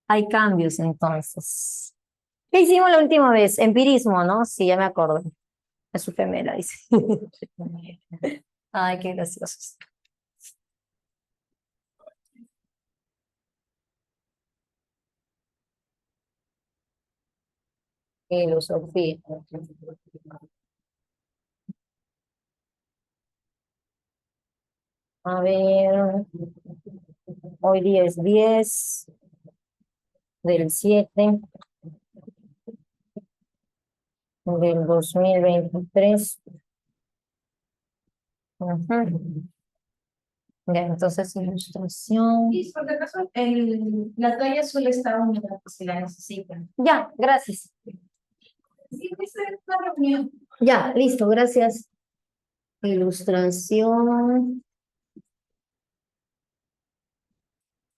Hay cambios entonces. ¿Qué hicimos la última vez? Empirismo, ¿no? Sí, ya me acuerdo. Es su gemela, dice. Ay, qué graciosos. Filosofía. A ver, hoy día es 10/7/2023. Ujú. Ya, entonces ilustración. Sí, por si acaso, la toalla suele estar húmeda por si la necesitan. Ya, gracias. Sí, pues es una reunión. Ya, listo, gracias. Ilustración.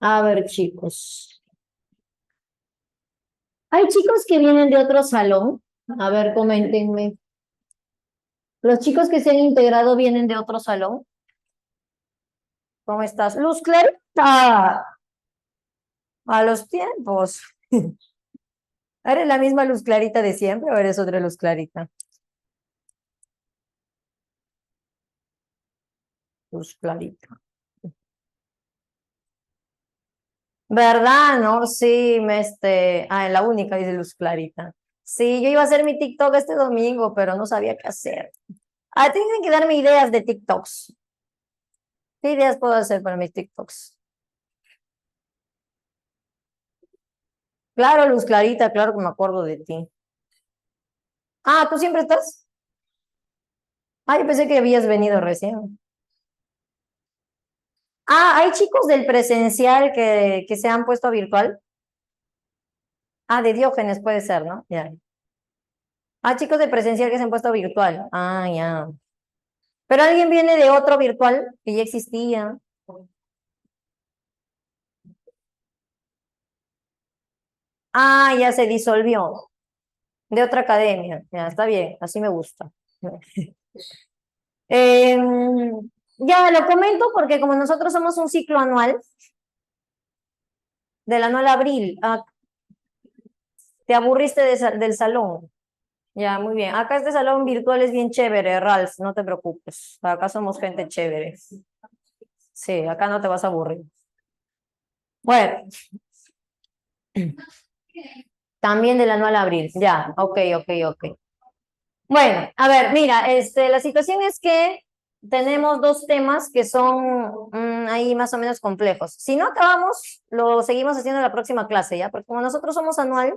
A ver, chicos. Hay chicos que vienen de otro salón. A ver, coméntenme. Los chicos que se han integrado vienen de otro salón. ¿Cómo estás? Luz Clarita. A los tiempos. ¿Eres la misma Luz Clarita de siempre o eres otra Luz Clarita? Luz Clarita. ¿Verdad? No, sí, la única dice Luz Clarita. Sí, yo iba a hacer mi TikTok este domingo, pero no sabía qué hacer. Ah, tienen que darme ideas de TikToks. ¿Qué ideas puedo hacer para mis TikToks? Claro, Luz Clarita, claro que me acuerdo de ti. Ah, ¿tú siempre estás? Ah, yo pensé que habías venido recién. Ah, hay chicos del presencial que se han puesto a virtual. Ah, de Diógenes puede ser, ¿no? Ya. Ah, chicos de presencial que se han puesto a virtual. Ah, ya. Pero alguien viene de otro virtual que ya existía. Ah, ya se disolvió. De otra academia. Ya, está bien, así me gusta. Ya lo comento porque como nosotros somos un ciclo anual, del anual abril, te aburriste del salón. Ya, muy bien. Acá este salón virtual es bien chévere, Ralph, no te preocupes. Acá somos gente chévere. Sí, acá no te vas a aburrir. Bueno, también del anual abril. Ya, ok, ok, ok. Bueno, a ver, mira, la situación es que tenemos dos temas que son ahí más o menos complejos. Si no acabamos, lo seguimos haciendo en la próxima clase, ¿ya? Porque como nosotros somos anual,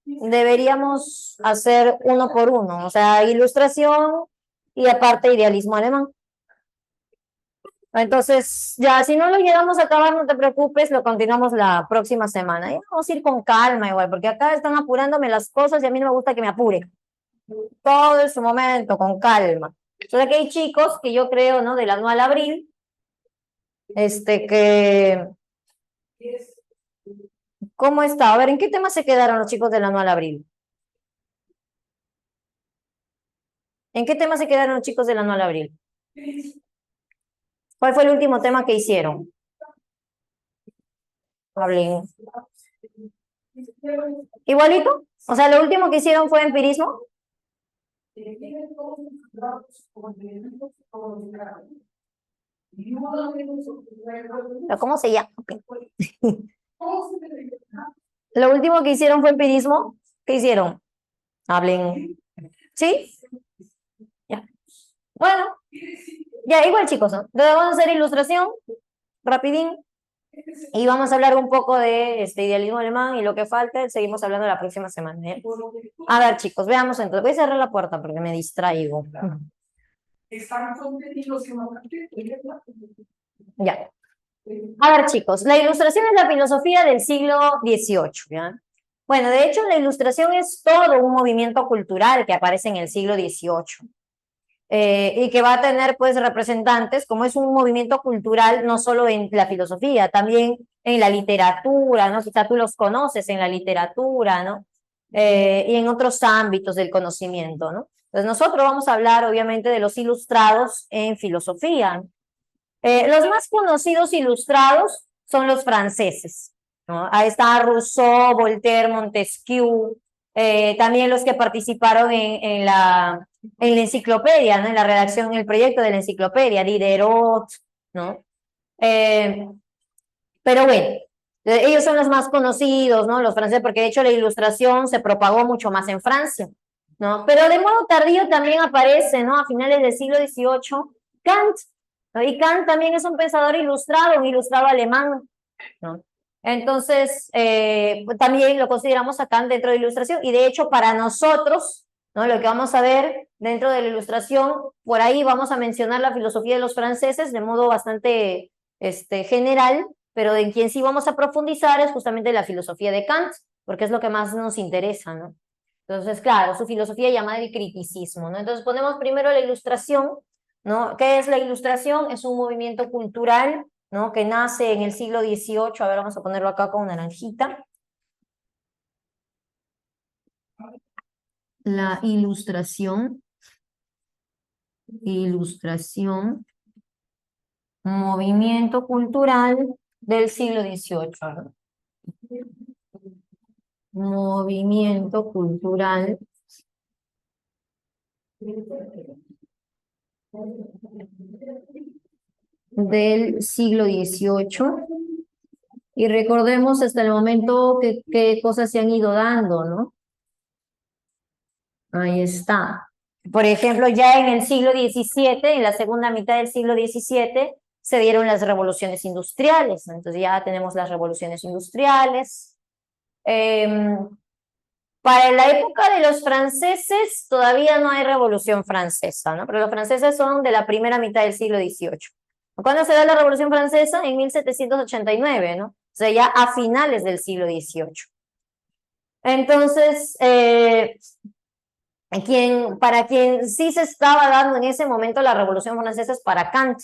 deberíamos hacer uno por uno, o sea, ilustración y aparte idealismo alemán. Entonces, ya, si no lo llegamos a acabar, no te preocupes, lo continuamos la próxima semana. Ya vamos a ir con calma igual, porque acá están apurándome las cosas y a mí no me gusta que me apure. Todo en su momento, con calma. Solo que hay chicos que yo creo, ¿no? Del anual abril, que, ¿cómo está? A ver, ¿en qué tema se quedaron los chicos del anual abril? ¿En qué tema se quedaron los chicos del anual abril? ¿Cuál fue el último tema que hicieron? Hablen. ¿Igualito? O sea, lo último que hicieron fue empirismo. ¿Pero cómo se llama? Lo último que hicieron fue empirismo. ¿Qué hicieron? Hablen. ¿Sí? Ya. Bueno, ya igual chicos, ¿no? Entonces vamos a hacer ilustración, rapidín, y vamos a hablar un poco de este idealismo alemán y lo que falta, seguimos hablando la próxima semana, ¿eh? A ver chicos, veamos entonces, voy a cerrar la puerta porque me distraigo. Ya. A ver, chicos, la ilustración es la filosofía del siglo XVIII, ¿ya? Bueno, de hecho, la ilustración es todo un movimiento cultural que aparece en el siglo XVIII. Y que va a tener pues representantes, como es un movimiento cultural, no solo en la filosofía, también en la literatura, ¿no? Quizá tú los conoces en la literatura, ¿no? Y en otros ámbitos del conocimiento, ¿no? Entonces nosotros vamos a hablar obviamente de los ilustrados en filosofía. Los más conocidos ilustrados son los franceses. ¿no? Ahí está Rousseau, Voltaire, Montesquieu, también los que participaron en la enciclopedia, ¿no? En la redacción, en el proyecto de la enciclopedia, Diderot, ¿no? Pero bueno, ellos son los más conocidos, ¿no? Los franceses, porque de hecho la ilustración se propagó mucho más en Francia, ¿no? Pero de modo tardío también aparece, ¿no? A finales del siglo XVIII, Kant, ¿no? Y Kant también es un pensador ilustrado, un ilustrado alemán, ¿no? Entonces, también lo consideramos a Kant dentro de la ilustración, y de hecho para nosotros, ¿no? Lo que vamos a ver dentro de la ilustración, por ahí vamos a mencionar la filosofía de los franceses de modo bastante general, pero en quien sí vamos a profundizar es justamente la filosofía de Kant, porque es lo que más nos interesa, ¿no? Entonces, claro, su filosofía llamada el criticismo, ¿no? Entonces ponemos primero la ilustración, ¿no? ¿Qué es la ilustración? Es un movimiento cultural, ¿no? Que nace en el siglo XVIII, a ver, vamos a ponerlo acá con naranjita. La ilustración, movimiento cultural del siglo XVIII, ¿no? Movimiento cultural del siglo XVIII. Y recordemos hasta el momento qué cosas se han ido dando, ¿no? Ahí está. Por ejemplo, ya en el siglo XVII, en la segunda mitad del siglo XVII, se dieron las revoluciones industriales, ¿no? Entonces ya tenemos las revoluciones industriales. Para la época de los franceses todavía no hay revolución francesa, ¿no? Pero los franceses son de la primera mitad del siglo XVIII. ¿Cuándo se da la revolución francesa? En 1789, ¿no? O sea, ya a finales del siglo XVIII. Entonces, para quien sí se estaba dando en ese momento la revolución francesa es para Kant,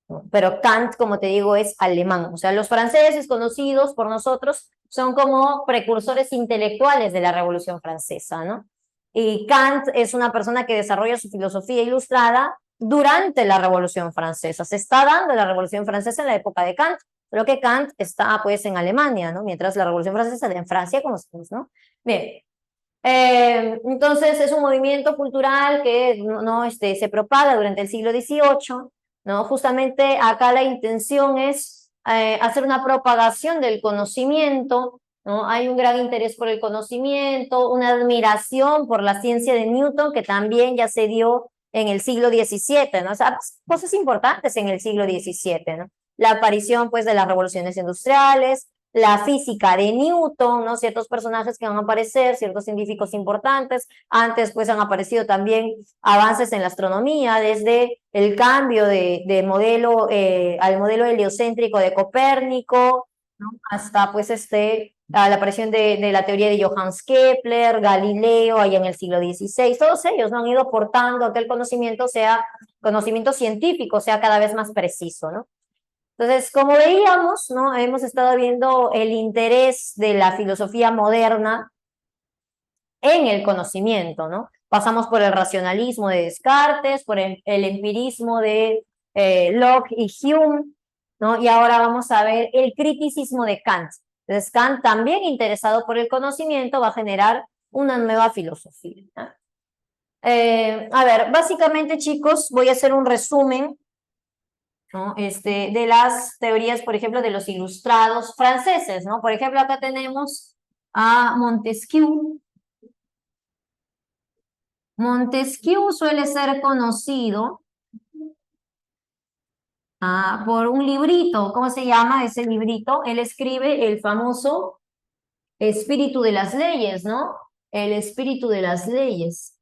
¿no? Pero Kant, como te digo, es alemán. O sea, los franceses conocidos por nosotros son como precursores intelectuales de la Revolución Francesa, ¿no? Y Kant es una persona que desarrolla su filosofía ilustrada durante la Revolución Francesa. Se está dando la Revolución Francesa en la época de Kant, pero que Kant está pues en Alemania, ¿no? Mientras la Revolución Francesa está en Francia, como sabemos, ¿no? Bien. Entonces es un movimiento cultural que no se propaga durante el siglo XVIII, ¿no? Justamente acá la intención es hacer una propagación del conocimiento, ¿no? Hay un gran interés por el conocimiento, una admiración por la ciencia de Newton, que también ya se dio en el siglo XVII, ¿no? O sea, cosas importantes en el siglo XVII, ¿no? La aparición, pues, de las revoluciones industriales, la física de Newton, ¿no? Ciertos personajes que van a aparecer, ciertos científicos importantes. Antes, pues, han aparecido también avances en la astronomía, desde el cambio de modelo al modelo heliocéntrico de Copérnico, ¿no? Hasta, pues, a la aparición de la teoría de Johannes Kepler, Galileo, allá en el siglo XVI. Todos ellos, ¿no? Han ido aportando a que el conocimiento científico sea cada vez más preciso, ¿no? Entonces, como veíamos, ¿no? Hemos estado viendo el interés de la filosofía moderna en el conocimiento, ¿no? Pasamos por el racionalismo de Descartes, por el empirismo de Locke y Hume, ¿no? Y ahora vamos a ver el criticismo de Kant. Entonces, Kant, también interesado por el conocimiento, va a generar una nueva filosofía, ¿no? A ver, básicamente, chicos, voy a hacer un resumen, ¿no? De las teorías, por ejemplo, de los ilustrados franceses, ¿no? Por ejemplo, acá tenemos a Montesquieu. Montesquieu suele ser conocido por un librito. ¿Cómo se llama ese librito? Él escribe el famoso Espíritu de las Leyes, ¿no? El Espíritu de las Leyes.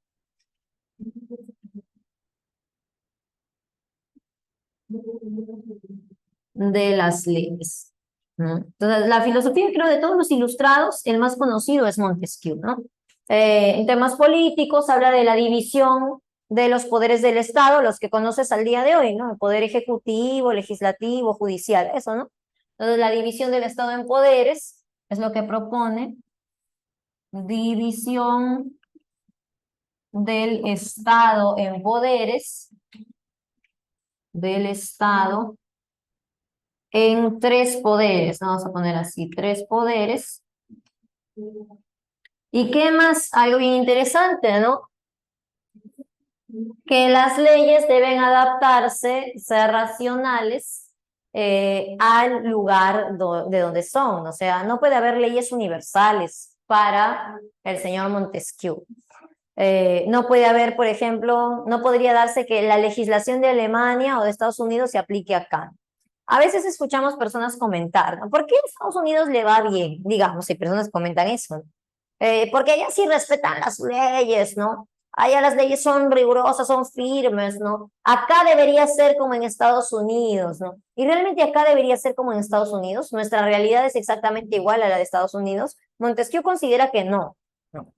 De las leyes, ¿no? Entonces, la filosofía, creo, de todos los ilustrados, el más conocido es Montesquieu, ¿no? En temas políticos habla de la división de los poderes del Estado, los que conoces al día de hoy, ¿no? El poder ejecutivo, legislativo, judicial, eso, ¿no? Entonces, la división del Estado en poderes es lo que propone. División del Estado en poderes, del Estado en tres poderes, vamos a poner así, tres poderes. ¿Y qué más? Algo bien interesante, ¿no? Que las leyes deben adaptarse, ser racionales al lugar de donde son. O sea, no puede haber leyes universales para el señor Montesquieu. No puede haber, por ejemplo, no podría darse que la legislación de Alemania o de Estados Unidos se aplique acá. A veces escuchamos personas comentar, ¿no? ¿Por qué a Estados Unidos le va bien? Digamos, si personas comentan eso, ¿no? Porque allá sí respetan las leyes, ¿no? Allá las leyes son rigurosas, son firmes, ¿no? Acá debería ser como en Estados Unidos, ¿no? Y realmente acá debería ser como en Estados Unidos. Nuestra realidad es exactamente igual a la de Estados Unidos. Montesquieu considera que no, ¿no?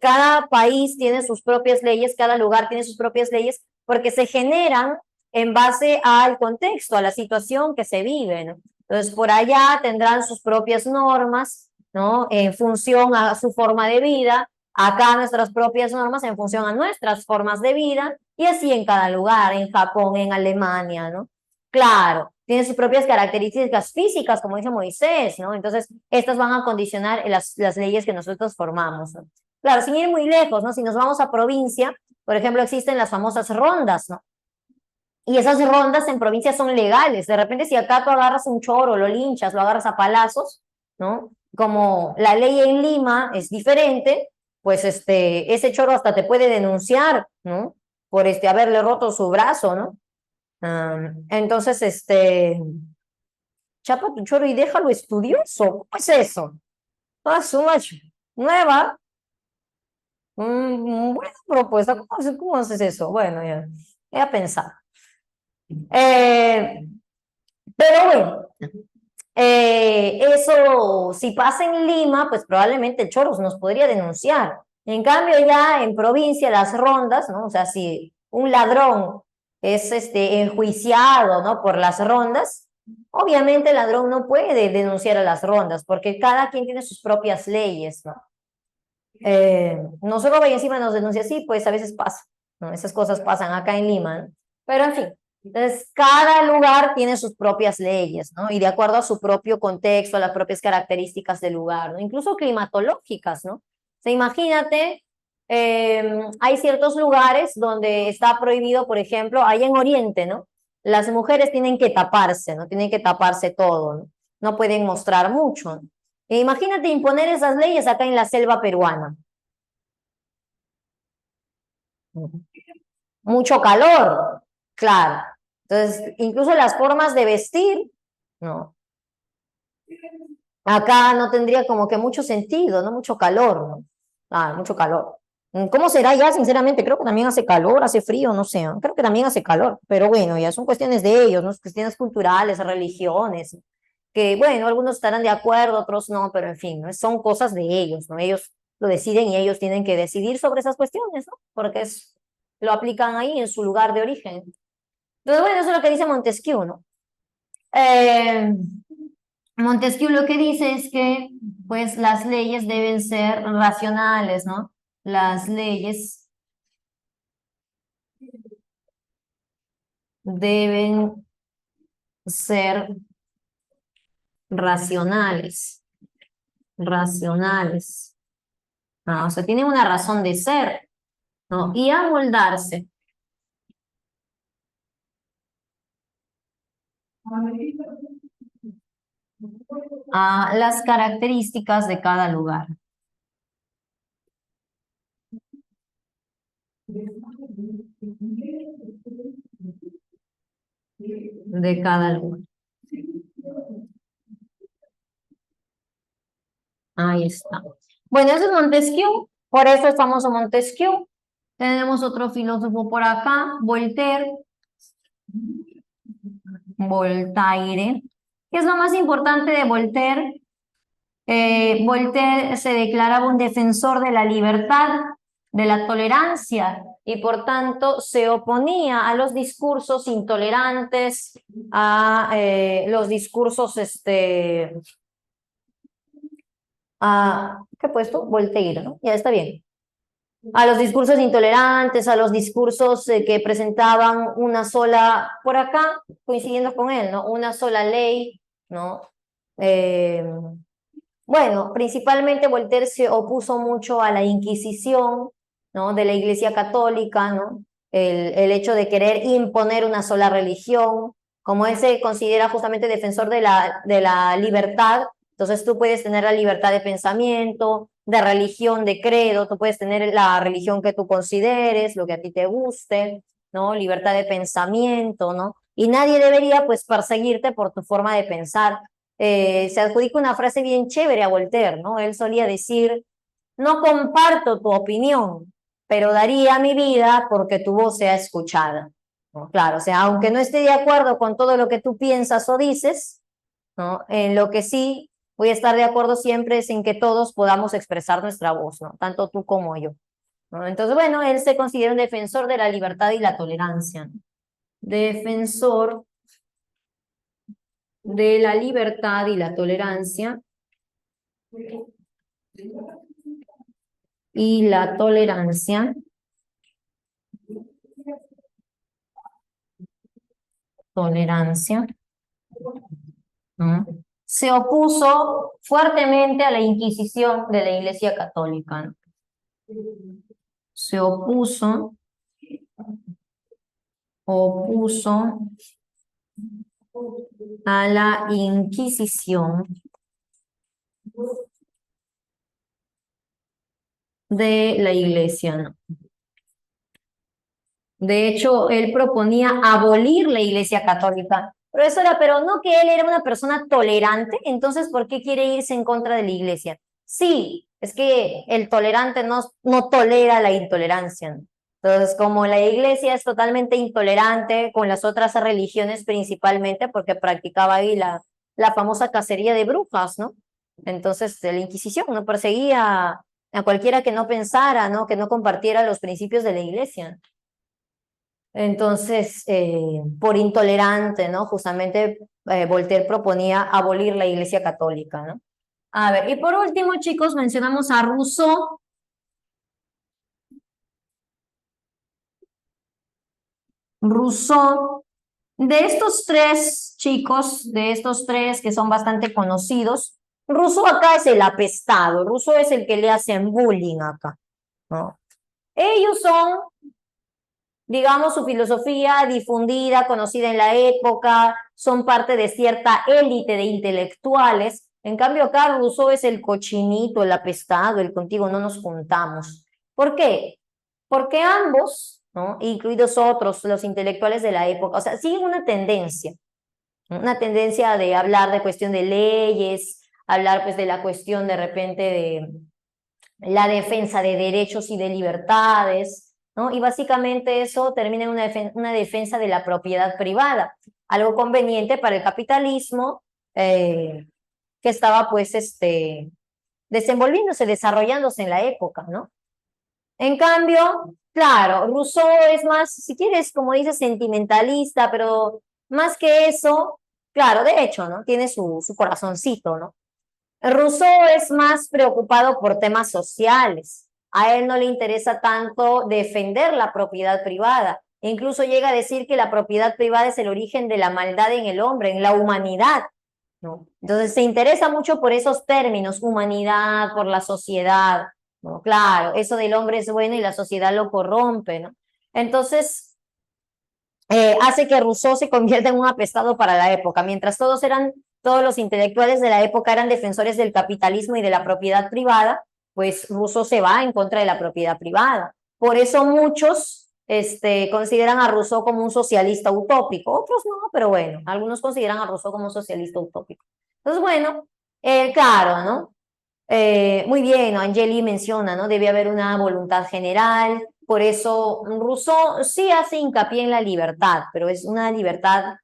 Cada país tiene sus propias leyes, cada lugar tiene sus propias leyes, porque se generan en base al contexto, a la situación que se vive, ¿no? Entonces, por allá tendrán sus propias normas, ¿no? En función a su forma de vida, acá nuestras propias normas en función a nuestras formas de vida, y así en cada lugar, en Japón, en Alemania, ¿no? Claro, tiene sus propias características físicas, como dice Moisés, ¿no? Entonces, estas van a condicionar las leyes que nosotros formamos, ¿no? Claro, sin ir muy lejos, ¿no? Si nos vamos a provincia, por ejemplo, existen las famosas rondas, ¿no? Y esas rondas en provincias son legales. De repente, si acá tú agarras un choro, lo linchas, lo agarras a palazos, ¿no? Como la ley en Lima es diferente, pues ese choro hasta te puede denunciar, ¿no? Por haberle roto su brazo, ¿no? Entonces, chapa tu choro y déjalo estudioso. ¿Cómo es eso? Ah, su macho. Nueva. Buena propuesta. ¿Cómo haces eso? Bueno, ya. Voy a pensar. Pero bueno, eso, si pasa en Lima, pues probablemente el Choros nos podría denunciar. En cambio, ya en provincia, las rondas, ¿no? O sea, si un ladrón es enjuiciado, ¿no? Por las rondas, obviamente el ladrón no puede denunciar a las rondas, porque cada quien tiene sus propias leyes, ¿no? No solo vaya encima nos denuncia así, pues a veces pasa, ¿no? Esas cosas pasan acá en Lima, ¿no? Pero en fin, entonces cada lugar tiene sus propias leyes, ¿no? Y de acuerdo a su propio contexto, a las propias características del lugar, ¿no? Incluso climatológicas, ¿no? O sea, imagínate, hay ciertos lugares donde está prohibido, por ejemplo, allá en Oriente, ¿no? Las mujeres tienen que taparse, ¿no? Tienen que taparse todo, ¿no? No pueden mostrar mucho, ¿no? Imagínate imponer esas leyes acá en la selva peruana. Mucho calor, claro. Entonces, incluso las formas de vestir, no. Acá no tendría como que mucho sentido, ¿no? Mucho calor, ¿no? Ah, mucho calor. ¿Cómo será ya? Sinceramente, creo que también hace calor, hace frío, no sé. Creo que también hace calor, pero bueno, ya son cuestiones de ellos, ¿no? Cuestiones culturales, religiones, que bueno, algunos estarán de acuerdo, otros no, pero en fin, ¿no? Son cosas de ellos, ¿no? Ellos lo deciden y ellos tienen que decidir sobre esas cuestiones, ¿no? Porque lo aplican ahí en su lugar de origen. Entonces, bueno, eso es lo que dice Montesquieu, ¿no? Montesquieu lo que dice es que, pues, las leyes deben ser racionales, ¿no? Las leyes deben ser racionales, racionales. O sea, tienen una razón de ser, ¿no? Y amoldarse a las características de cada lugar. De cada lugar. Ahí está. Bueno, ese es Montesquieu, por eso es famoso Montesquieu. Tenemos otro filósofo por acá, Voltaire. Voltaire. ¿Qué es lo más importante de Voltaire? Voltaire se declaraba un defensor de la libertad, de la tolerancia, y por tanto se oponía a los discursos intolerantes, a los discursos, ¿qué he puesto? Voltaire, ¿no? Ya está bien. A los discursos intolerantes, a los discursos que presentaban una sola, por acá, coincidiendo con él, ¿no? Una sola ley, ¿no? Bueno, principalmente Voltaire se opuso mucho a la Inquisición, ¿no? De la Iglesia Católica, ¿no? El hecho de querer imponer una sola religión, como él se considera justamente defensor de la libertad, entonces tú puedes tener la libertad de pensamiento, de religión, de credo, tú puedes tener la religión que tú consideres, lo que a ti te guste, ¿no? Libertad de pensamiento, ¿no? Y nadie debería, pues, perseguirte por tu forma de pensar. Se adjudica una frase bien chévere a Voltaire, ¿no? Él solía decir, no comparto tu opinión, pero daría mi vida porque tu voz sea escuchada, ¿no? Claro, o sea, aunque no esté de acuerdo con todo lo que tú piensas o dices, ¿no? En lo que sí voy a estar de acuerdo siempre es en que todos podamos expresar nuestra voz, ¿no? Tanto tú como yo, ¿no? Entonces, bueno, él se considera un defensor de la libertad y la tolerancia, ¿no? Defensor de la libertad y la tolerancia y la tolerancia, tolerancia, ¿no? Se opuso fuertemente a la Inquisición de la Iglesia Católica, ¿no? Se opuso a la Inquisición de la Iglesia, ¿no? De hecho, él proponía abolir la Iglesia Católica. Profesora, pero no que él era una persona tolerante, entonces, ¿por qué quiere irse en contra de la Iglesia? Sí, es que el tolerante no tolera la intolerancia, ¿no? Entonces, como la Iglesia es totalmente intolerante con las otras religiones principalmente, porque practicaba ahí la famosa cacería de brujas, ¿no? Entonces, la Inquisición no perseguía a cualquiera que no pensara, ¿no? Que no compartiera los principios de la Iglesia. Entonces, por intolerante, ¿no? Justamente Voltaire proponía abolir la Iglesia Católica, ¿no? A ver, y por último, chicos, mencionamos a Rousseau. Rousseau, de estos tres chicos, de estos tres que son bastante conocidos, Rousseau acá es el apestado, Rousseau es el que le hacen bullying acá, ¿no? Ellos son, digamos, su filosofía difundida, conocida en la época, son parte de cierta élite de intelectuales. En cambio, acá Rousseau es el cochinito, el apestado, el contigo no nos juntamos. ¿Por qué? Porque ambos, ¿no? Incluidos otros, los intelectuales de la época, o sea, siguen una tendencia de hablar de cuestión de leyes, hablar pues de la cuestión de repente de la defensa de derechos y de libertades, ¿no? Y básicamente eso termina en una defensa de la propiedad privada, algo conveniente para el capitalismo que estaba pues desenvolviéndose, desarrollándose en la época, ¿no? En cambio, claro, Rousseau es más, si quieres, como dices, sentimentalista, pero más que eso, claro, de hecho, ¿no? Tiene su corazoncito, ¿no? Rousseau es más preocupado por temas sociales. A él no le interesa tanto defender la propiedad privada. Incluso llega a decir que la propiedad privada es el origen de la maldad en el hombre, en la humanidad, ¿no? Entonces se interesa mucho por esos términos, humanidad, por la sociedad, ¿no? Claro, eso del hombre es bueno y la sociedad lo corrompe, ¿no? Entonces, hace que Rousseau se convierta en un apestado para la época, mientras todos los intelectuales de la época eran defensores del capitalismo y de la propiedad privada, pues Rousseau se va en contra de la propiedad privada. Por eso muchos consideran a Rousseau como un socialista utópico, otros no, pero bueno, algunos consideran a Rousseau como un socialista utópico. Entonces, bueno, claro, ¿no? Muy bien, ¿no? Angeli menciona, ¿no? Debe haber una voluntad general, por eso Rousseau sí hace hincapié en la libertad, pero es una libertad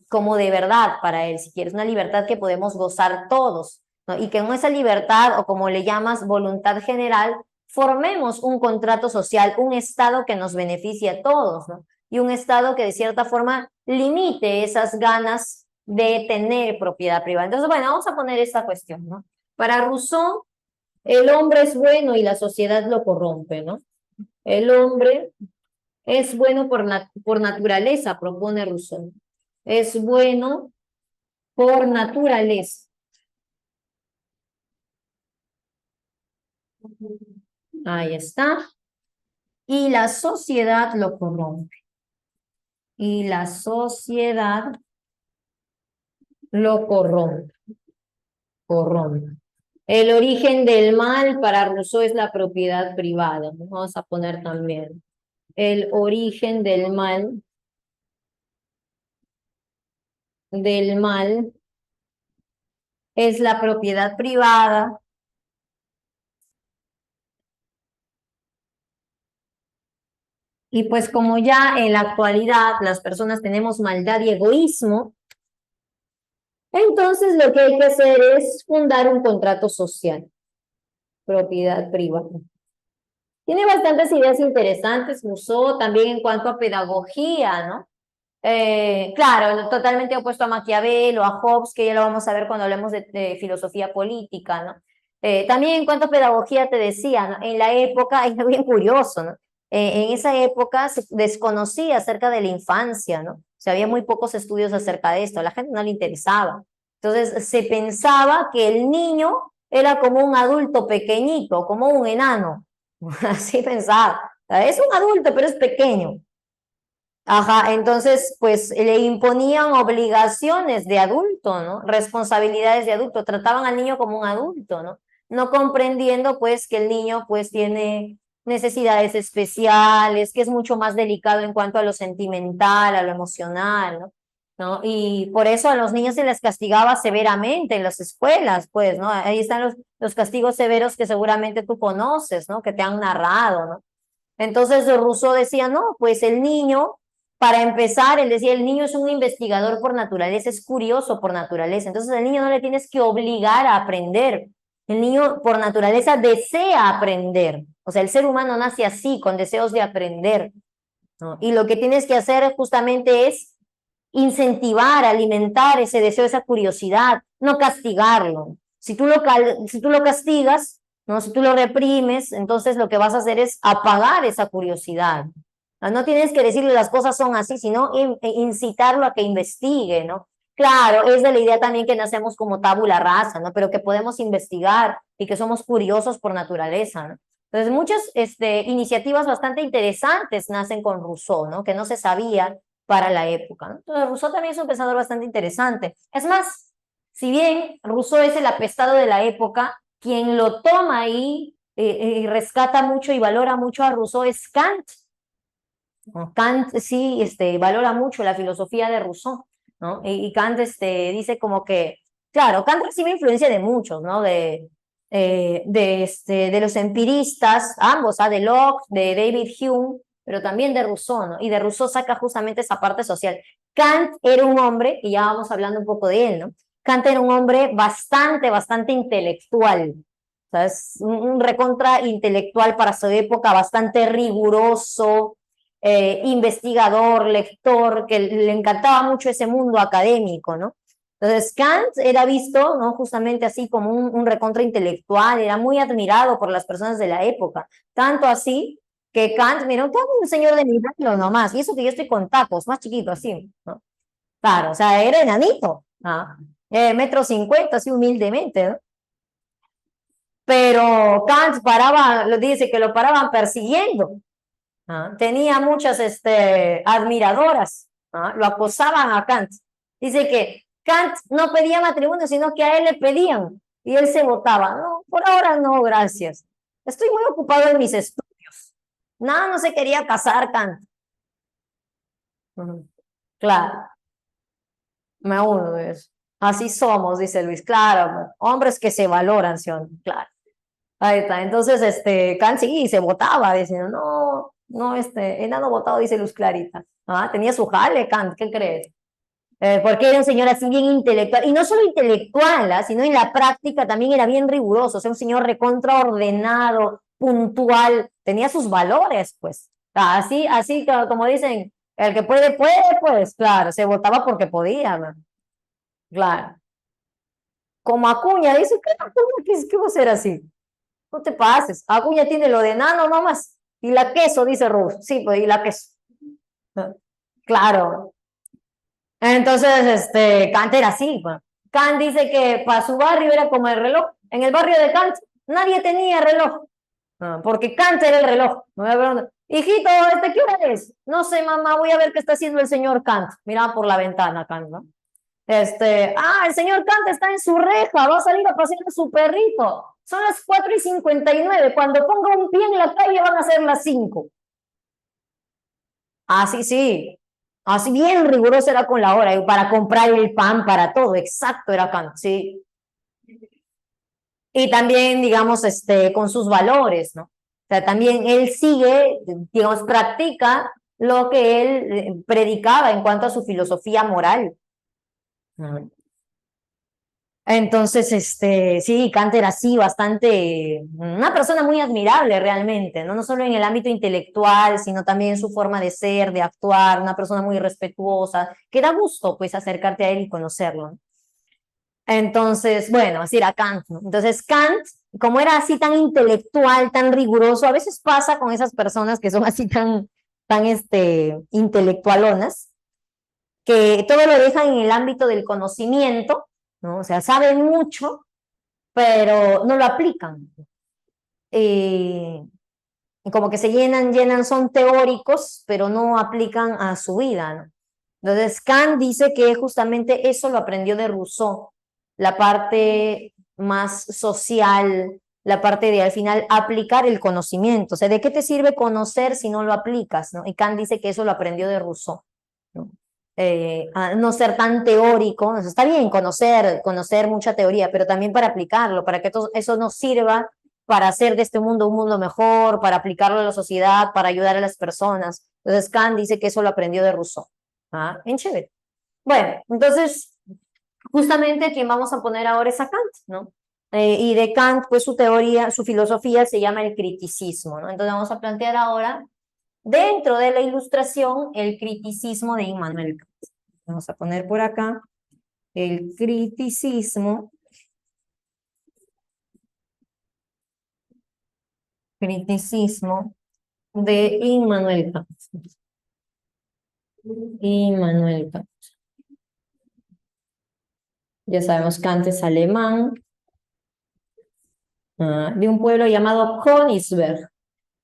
como de verdad para él, si quieres, una libertad que podemos gozar todos, ¿no? Y que en esa libertad, o como le llamas, voluntad general, formemos un contrato social, un Estado que nos beneficie a todos, ¿no? Y un Estado que de cierta forma limite esas ganas de tener propiedad privada. Entonces, bueno, vamos a poner esta cuestión, ¿no? Para Rousseau, el hombre es bueno y la sociedad lo corrompe, ¿no? El hombre es bueno por naturaleza, propone Rousseau. Es bueno por naturaleza. Ahí está. Y la sociedad lo corrompe. Y la sociedad lo corrompe. Corrompe. El origen del mal para Rousseau es la propiedad privada. Vamos a poner también. El origen del mal es la propiedad privada. Y pues como ya en la actualidad las personas tenemos maldad y egoísmo, entonces lo que hay que hacer es fundar un contrato social, propiedad privada. Tiene bastantes ideas interesantes, Rousseau, también en cuanto a pedagogía, ¿no? Claro, totalmente opuesto a Maquiavelo, a Hobbes, que ya lo vamos a ver cuando hablemos de filosofía política, ¿no? También en cuanto a pedagogía te decía, ¿no? En la época, es bien curioso, ¿no? En esa época se desconocía acerca de la infancia, ¿no? O sea, había muy pocos estudios acerca de esto, a la gente no le interesaba. Entonces se pensaba que el niño era como un adulto pequeñito, como un enano, así pensaba. Es un adulto, pero es pequeño. Ajá, entonces pues le imponían obligaciones de adulto, ¿no? Responsabilidades de adulto, trataban al niño como un adulto, ¿no? No comprendiendo pues que el niño pues tiene necesidades especiales, que es mucho más delicado en cuanto a lo sentimental, a lo emocional, ¿no? ¿No? Y por eso a los niños se les castigaba severamente en las escuelas, pues, ¿no? Ahí están los castigos severos que seguramente tú conoces, ¿no? Que te han narrado, ¿no? Entonces Rousseau decía, no, pues el niño, para empezar, él decía, el niño es un investigador por naturaleza, es curioso por naturaleza. Entonces al niño no le tienes que obligar a aprender. El niño por naturaleza desea aprender. O sea, el ser humano nace así, con deseos de aprender, ¿no? Y lo que tienes que hacer justamente es incentivar, alimentar ese deseo, esa curiosidad, no castigarlo. Si tú lo castigas, ¿no? Si tú lo reprimes, entonces lo que vas a hacer es apagar esa curiosidad. No tienes que decirle las cosas son así, sino incitarlo a que investigue, ¿no? Claro, es de la idea también que nacemos como tabula rasa, ¿no? Pero que podemos investigar y que somos curiosos por naturaleza, ¿no? Entonces, muchas iniciativas bastante interesantes nacen con Rousseau, ¿no? Que no se sabía para la época, ¿no? Entonces, Rousseau también es un pensador bastante interesante. Es más, si bien Rousseau es el apestado de la época, quien lo toma ahí y rescata mucho y valora mucho a Rousseau es Kant. Kant sí valora mucho la filosofía de Rousseau, ¿no? Y Kant dice como que, claro, Kant recibe influencia de muchos, ¿no? De los empiristas, ambos, de Locke, de David Hume, pero también de Rousseau, ¿no? Y de Rousseau saca justamente esa parte social. Kant era un hombre, y ya vamos hablando un poco de él, ¿no? Kant era un hombre bastante intelectual, o sea, es un recontra intelectual para su época, bastante riguroso, investigador, lector, que le encantaba mucho ese mundo académico, ¿no? Entonces Kant era visto, ¿no? Justamente así como un recontra intelectual, era muy admirado por las personas de la época, tanto así que Kant, mira, que un señor de mi pueblo nomás, y eso que yo estoy con tacos, más chiquito así, ¿no? Claro, o sea, era enanito, ¿no? 1,50 m, así humildemente, ¿no? Pero Kant paraba, lo dice que lo paraban persiguiendo. Tenía muchas admiradoras, lo acosaban a Kant. Dice que Kant no pedía matrimonio, sino que a él le pedían y él se votaba. No, por ahora no, gracias. Estoy muy ocupado en mis estudios. No, no se quería casar Kant. Claro, me uno de eso. Así somos, dice Luis. Claro, hombres que se valoran, ¿sí? Claro. Ahí está. Entonces, Kant sí, se votaba, diciendo, no, no, enano votado, dice Luz Clarita. Tenía su jale, Kant, ¿qué crees? Porque era un señor así bien intelectual, y no solo intelectual, sino en la práctica también era bien riguroso, o sea, un señor recontraordenado, puntual, tenía sus valores, pues. Así como dicen, el que puede, pues, claro, se votaba porque podía, ¿no? Claro. Como Acuña, dice, ¿qué Acuña? ¿Qué va a ser así? No te pases. Acuña tiene lo de nano nomás. Y la queso, dice Rose. Sí, pues, y la queso. Claro. Entonces, Kant era así, pues. Kant dice que para su barrio era como el reloj. En el barrio de Kant nadie tenía reloj, porque Kant era el reloj. Me voy a preguntar, hijito, ¿qué hora es? No sé, mamá, voy a ver qué está haciendo el señor Kant. Miraba por la ventana Kant, ¿no? El señor Kant está en su reja, va a salir a pasear a su perrito. Son las 4:59. Cuando ponga un pie en la calle van a ser las 5. Así sí, así bien riguroso era con la hora, y para comprar el pan, para todo, exacto era Kant, sí. Y también, digamos, con sus valores, ¿no? O sea, también él sigue, digamos, practica lo que él predicaba en cuanto a su filosofía moral. Entonces, sí, Kant era así, bastante, una persona muy admirable realmente, ¿no? No solo en el ámbito intelectual, sino también en su forma de ser, de actuar, una persona muy respetuosa, que da gusto, pues, acercarte a él y conocerlo, ¿no? Entonces, bueno, así era Kant, ¿no? Entonces, Kant, como era así tan intelectual, tan riguroso, a veces pasa con esas personas que son así tan, intelectualonas, que todo lo dejan en el ámbito del conocimiento, ¿no? O sea, saben mucho, pero no lo aplican. Y como que se llenan, son teóricos, pero no aplican a su vida, ¿no? Entonces, Kant dice que justamente eso lo aprendió de Rousseau, la parte más social, la parte de al final aplicar el conocimiento. O sea, ¿de qué te sirve conocer si no lo aplicas, ¿no? Y Kant dice que eso lo aprendió de Rousseau, ¿no? A no ser tan teórico. O sea, está bien conocer mucha teoría, pero también para aplicarlo, para que eso nos sirva para hacer de este mundo un mundo mejor, para aplicarlo a la sociedad, para ayudar a las personas. Entonces, Kant dice que eso lo aprendió de Rousseau. En chévere. Bueno, entonces, justamente quien vamos a poner ahora es a Kant, ¿no? Y de Kant, pues su teoría, su filosofía se llama el criticismo, ¿no? Entonces vamos a plantear ahora, dentro de la Ilustración, el criticismo de Immanuel Kant. Vamos a poner por acá el criticismo de Immanuel Kant. Immanuel Kant. Ya sabemos, Kant es alemán, de un pueblo llamado Königsberg,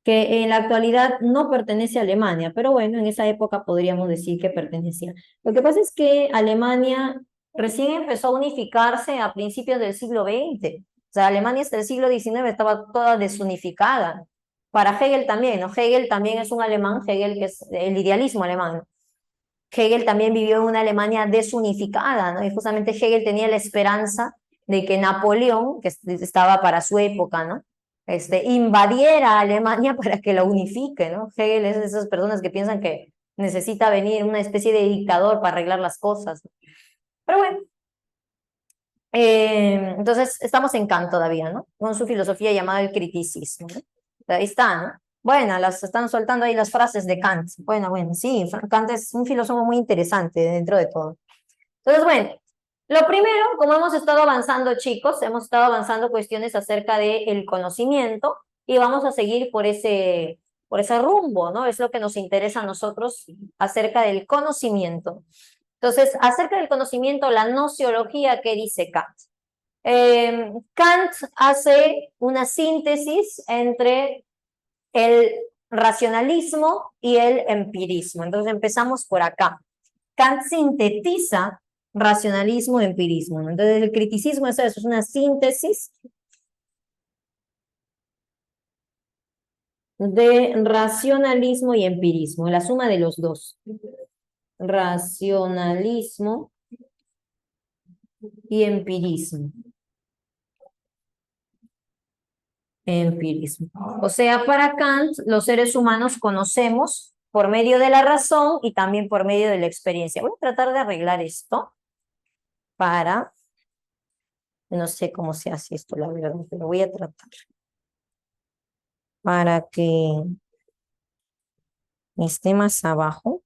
que en la actualidad no pertenece a Alemania, pero bueno, en esa época podríamos decir que pertenecía. Lo que pasa es que Alemania recién empezó a unificarse a principios del siglo XX. O sea, Alemania hasta el siglo XIX estaba toda desunificada. Para Hegel también, ¿no? Hegel también es un alemán, Hegel que es el idealismo alemán, ¿no? Hegel también vivió en una Alemania desunificada, ¿no? Y justamente Hegel tenía la esperanza de que Napoleón, que estaba para su época, ¿no? Invadiera Alemania para que la unifique, ¿no? Hegel es de esas personas que piensan que necesita venir una especie de dictador para arreglar las cosas, ¿no? Pero bueno, entonces estamos en Kant todavía, ¿no? Con su filosofía llamada el criticismo, ¿no? Ahí está, ¿no? Bueno, las están soltando ahí las frases de Kant. Bueno, sí, Kant es un filósofo muy interesante dentro de todo. Entonces, bueno, lo primero, como hemos estado avanzando, chicos, hemos estado avanzando cuestiones acerca del conocimiento y vamos a seguir por ese rumbo, ¿no? Es lo que nos interesa a nosotros acerca del conocimiento. Entonces, acerca del conocimiento, la nociología, ¿qué dice Kant? Kant hace una síntesis entre el racionalismo y el empirismo. Entonces empezamos por acá. Kant sintetiza racionalismo y empirismo, ¿no? Entonces el criticismo es eso, es una síntesis de racionalismo y empirismo, la suma de los dos. Racionalismo y empirismo. Empirismo. O sea, para Kant, los seres humanos conocemos por medio de la razón y también por medio de la experiencia. Voy a tratar de arreglar esto para, no sé cómo se hace esto, la verdad, pero voy a tratar para que esté más abajo.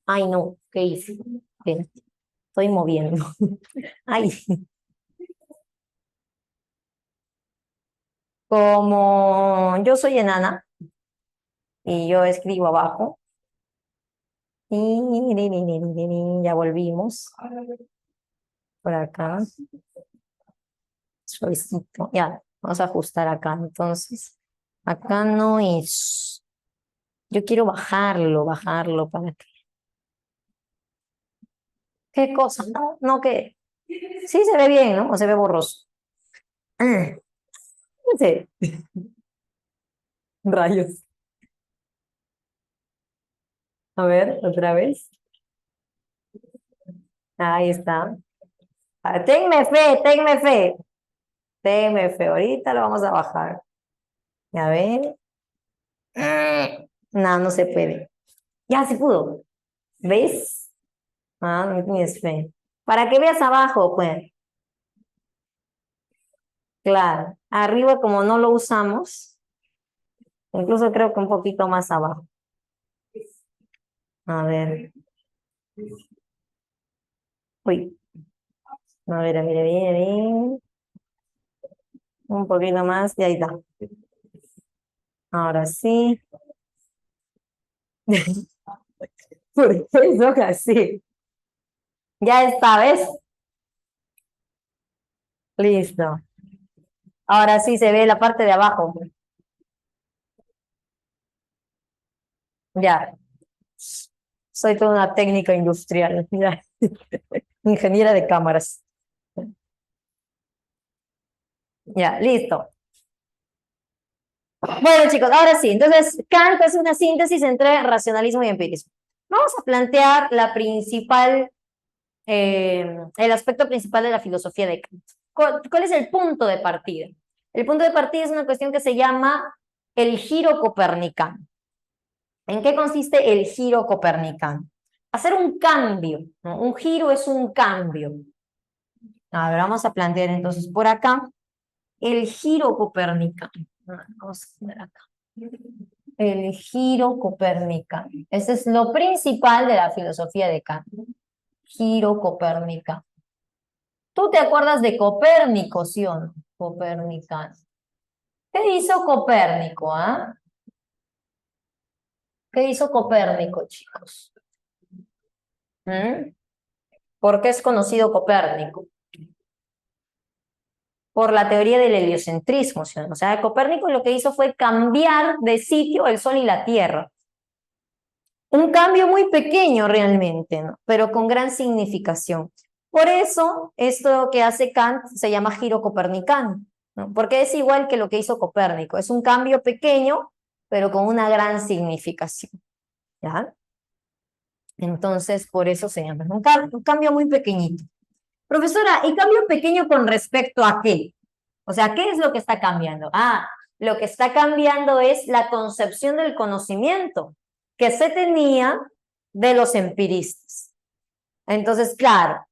Ay, no, ¿qué hice? Espérate, estoy moviendo. Ay, como yo soy enana y yo escribo abajo. Y ya volvimos. por acá. Suavecito. Ya, vamos a ajustar acá. Entonces, acá no es. Yo quiero bajarlo para que. ¿Qué cosa? No, no que. Sí se ve bien, ¿no? O se ve borroso. Ah, sí. Rayos. A ver, otra vez. Ahí está. Ah, tenme fe, tenme fe. Tenme fe. Ahorita lo vamos a bajar. A ver. No, no se puede. Ya se pudo. ¿Ves? Ah, no tienes fe. Para que veas abajo, pues. Claro. Arriba, como no lo usamos, incluso creo que un poquito más abajo. A ver. Uy. A ver, a ver. Un poquito más y ahí está. Ahora sí. ¿Por qué eso así? Ya está, ¿ves? Listo. Ahora sí se ve la parte de abajo. Ya. Soy toda una técnica industrial. Ya. Ingeniera de cámaras. Ya, listo. Bueno, chicos, ahora sí. Entonces, Kant es una síntesis entre racionalismo y empirismo. Vamos a plantear el aspecto principal de la filosofía de Kant. ¿Cuál es el punto de partida? El punto de partida es una cuestión que se llama el giro copernicano. ¿En qué consiste el giro copernicano? Hacer un cambio, ¿no? Un giro es un cambio. A ver, vamos a plantear entonces por acá el giro copernicano. Vamos a poner acá. El giro copernicano. Ese es lo principal de la filosofía de Kant. Giro copernicano. ¿Tú te acuerdas de Copérnico, sí o no? Copernicano. ¿Qué hizo Copérnico, ah? ¿Qué hizo Copérnico, chicos? ¿Mm? ¿Por qué es conocido Copérnico? Por la teoría del heliocentrismo, ¿sí o no? O sea, Copérnico lo que hizo fue cambiar de sitio el Sol y la Tierra. Un cambio muy pequeño realmente, ¿no? Pero con gran significación. Por eso, esto que hace Kant se llama giro copernicano, ¿no? Porque es igual que lo que hizo Copérnico. Es un cambio pequeño, pero con una gran significación, ¿ya? Entonces, por eso se llama un cambio muy pequeñito. Profesora, ¿y cambio pequeño con respecto a qué? O sea, ¿qué es lo que está cambiando? Ah, lo que está cambiando es la concepción del conocimiento que se tenía de los empiristas. Entonces, claro,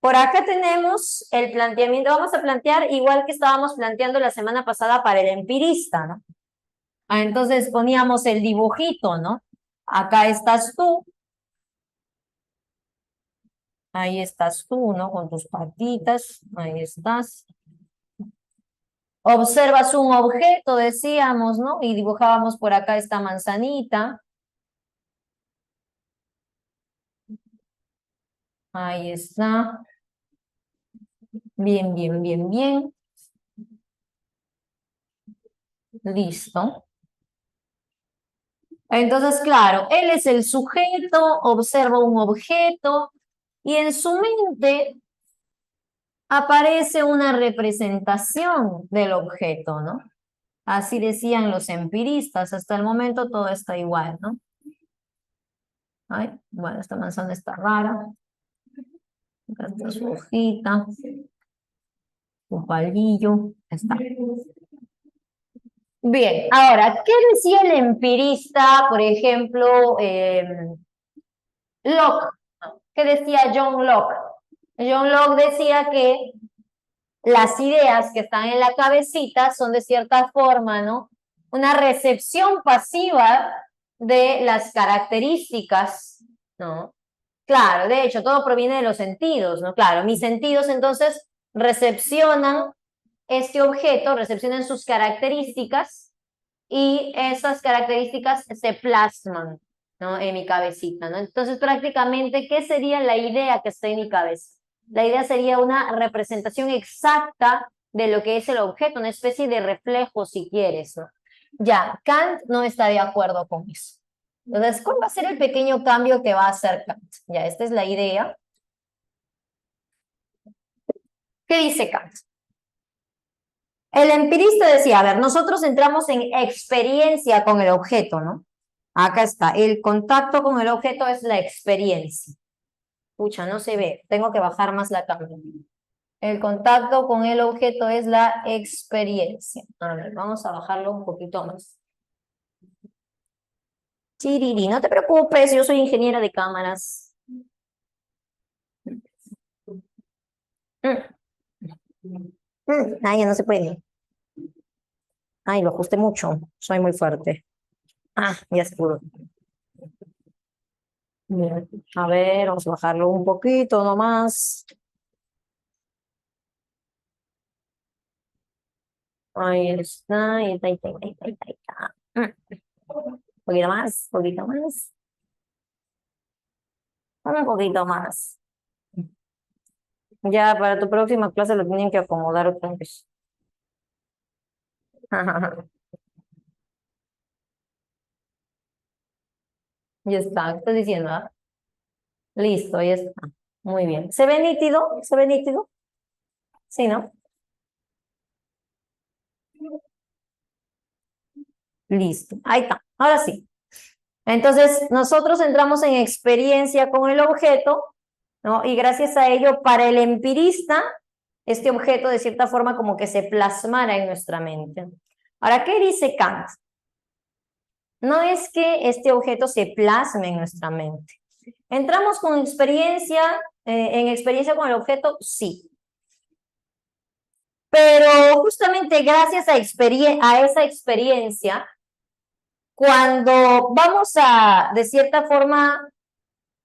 por acá tenemos el planteamiento, vamos a plantear igual que estábamos planteando la semana pasada para el empirista, ¿no? Ah, entonces poníamos el dibujito, ¿no? Acá estás tú, ahí estás tú, ¿no? Con tus patitas, ahí estás. Observas un objeto, decíamos, ¿no? Y dibujábamos por acá esta manzanita. Ahí está. Bien, bien, bien, bien. Listo. Entonces, claro, él es el sujeto, observa un objeto y en su mente aparece una representación del objeto, ¿no? Así decían los empiristas. Hasta el momento todo está igual, ¿no? Ay, bueno, esta manzana está rara. Acá está su hojita, su palillo. Está. Bien, ahora, ¿qué decía el empirista, por ejemplo, Locke? ¿Qué decía John Locke? John Locke decía que las ideas que están en la cabecita son de cierta forma, ¿no? Una recepción pasiva de las características, ¿no? Claro, de hecho, todo proviene de los sentidos, ¿no? Claro, mis sentidos entonces recepcionan este objeto, recepcionan sus características y esas características se plasman, ¿no? En mi cabecita, ¿no? Entonces, prácticamente, ¿qué sería la idea que está en mi cabeza? La idea sería una representación exacta de lo que es el objeto, una especie de reflejo, si quieres, ¿no? Ya, Kant no está de acuerdo con eso. Entonces, ¿cuál va a ser el pequeño cambio que va a hacer Kant? Ya, esta es la idea. ¿Qué dice Kant? El empirista decía, a ver, nosotros entramos en experiencia con el objeto, ¿no? Acá está, el contacto con el objeto es la experiencia. Pucha, no se ve, tengo que bajar más la cámara. El contacto con el objeto es la experiencia. A ver, vamos a bajarlo un poquito más. Chiriri, no te preocupes, yo soy ingeniera de cámaras. Ay, ya no se puede. Ay, lo ajusté mucho, soy muy fuerte. Ah, ya se pudo. Bien. A ver, vamos a bajarlo un poquito nomás. Ahí está, ahí está, ahí está, ahí está, ahí está. Un poquito más, un poquito más. Un poquito más. Ya para tu próxima clase lo tienen que acomodar otra vez. Ya está, ¿qué estás diciendo? ¿Ah? Listo, ya está. Muy bien. ¿Se ve nítido? ¿Se ve nítido? Sí, ¿no? Listo. Ahí está. Ahora sí. Entonces, nosotros entramos en experiencia con el objeto, ¿no? Y gracias a ello, para el empirista, este objeto de cierta forma como que se plasmara en nuestra mente. Ahora, ¿qué dice Kant? No es que este objeto se plasme en nuestra mente. ¿Entramos con experiencia, en experiencia con el objeto? Sí. Pero justamente gracias a esa experiencia, cuando vamos a, de cierta forma,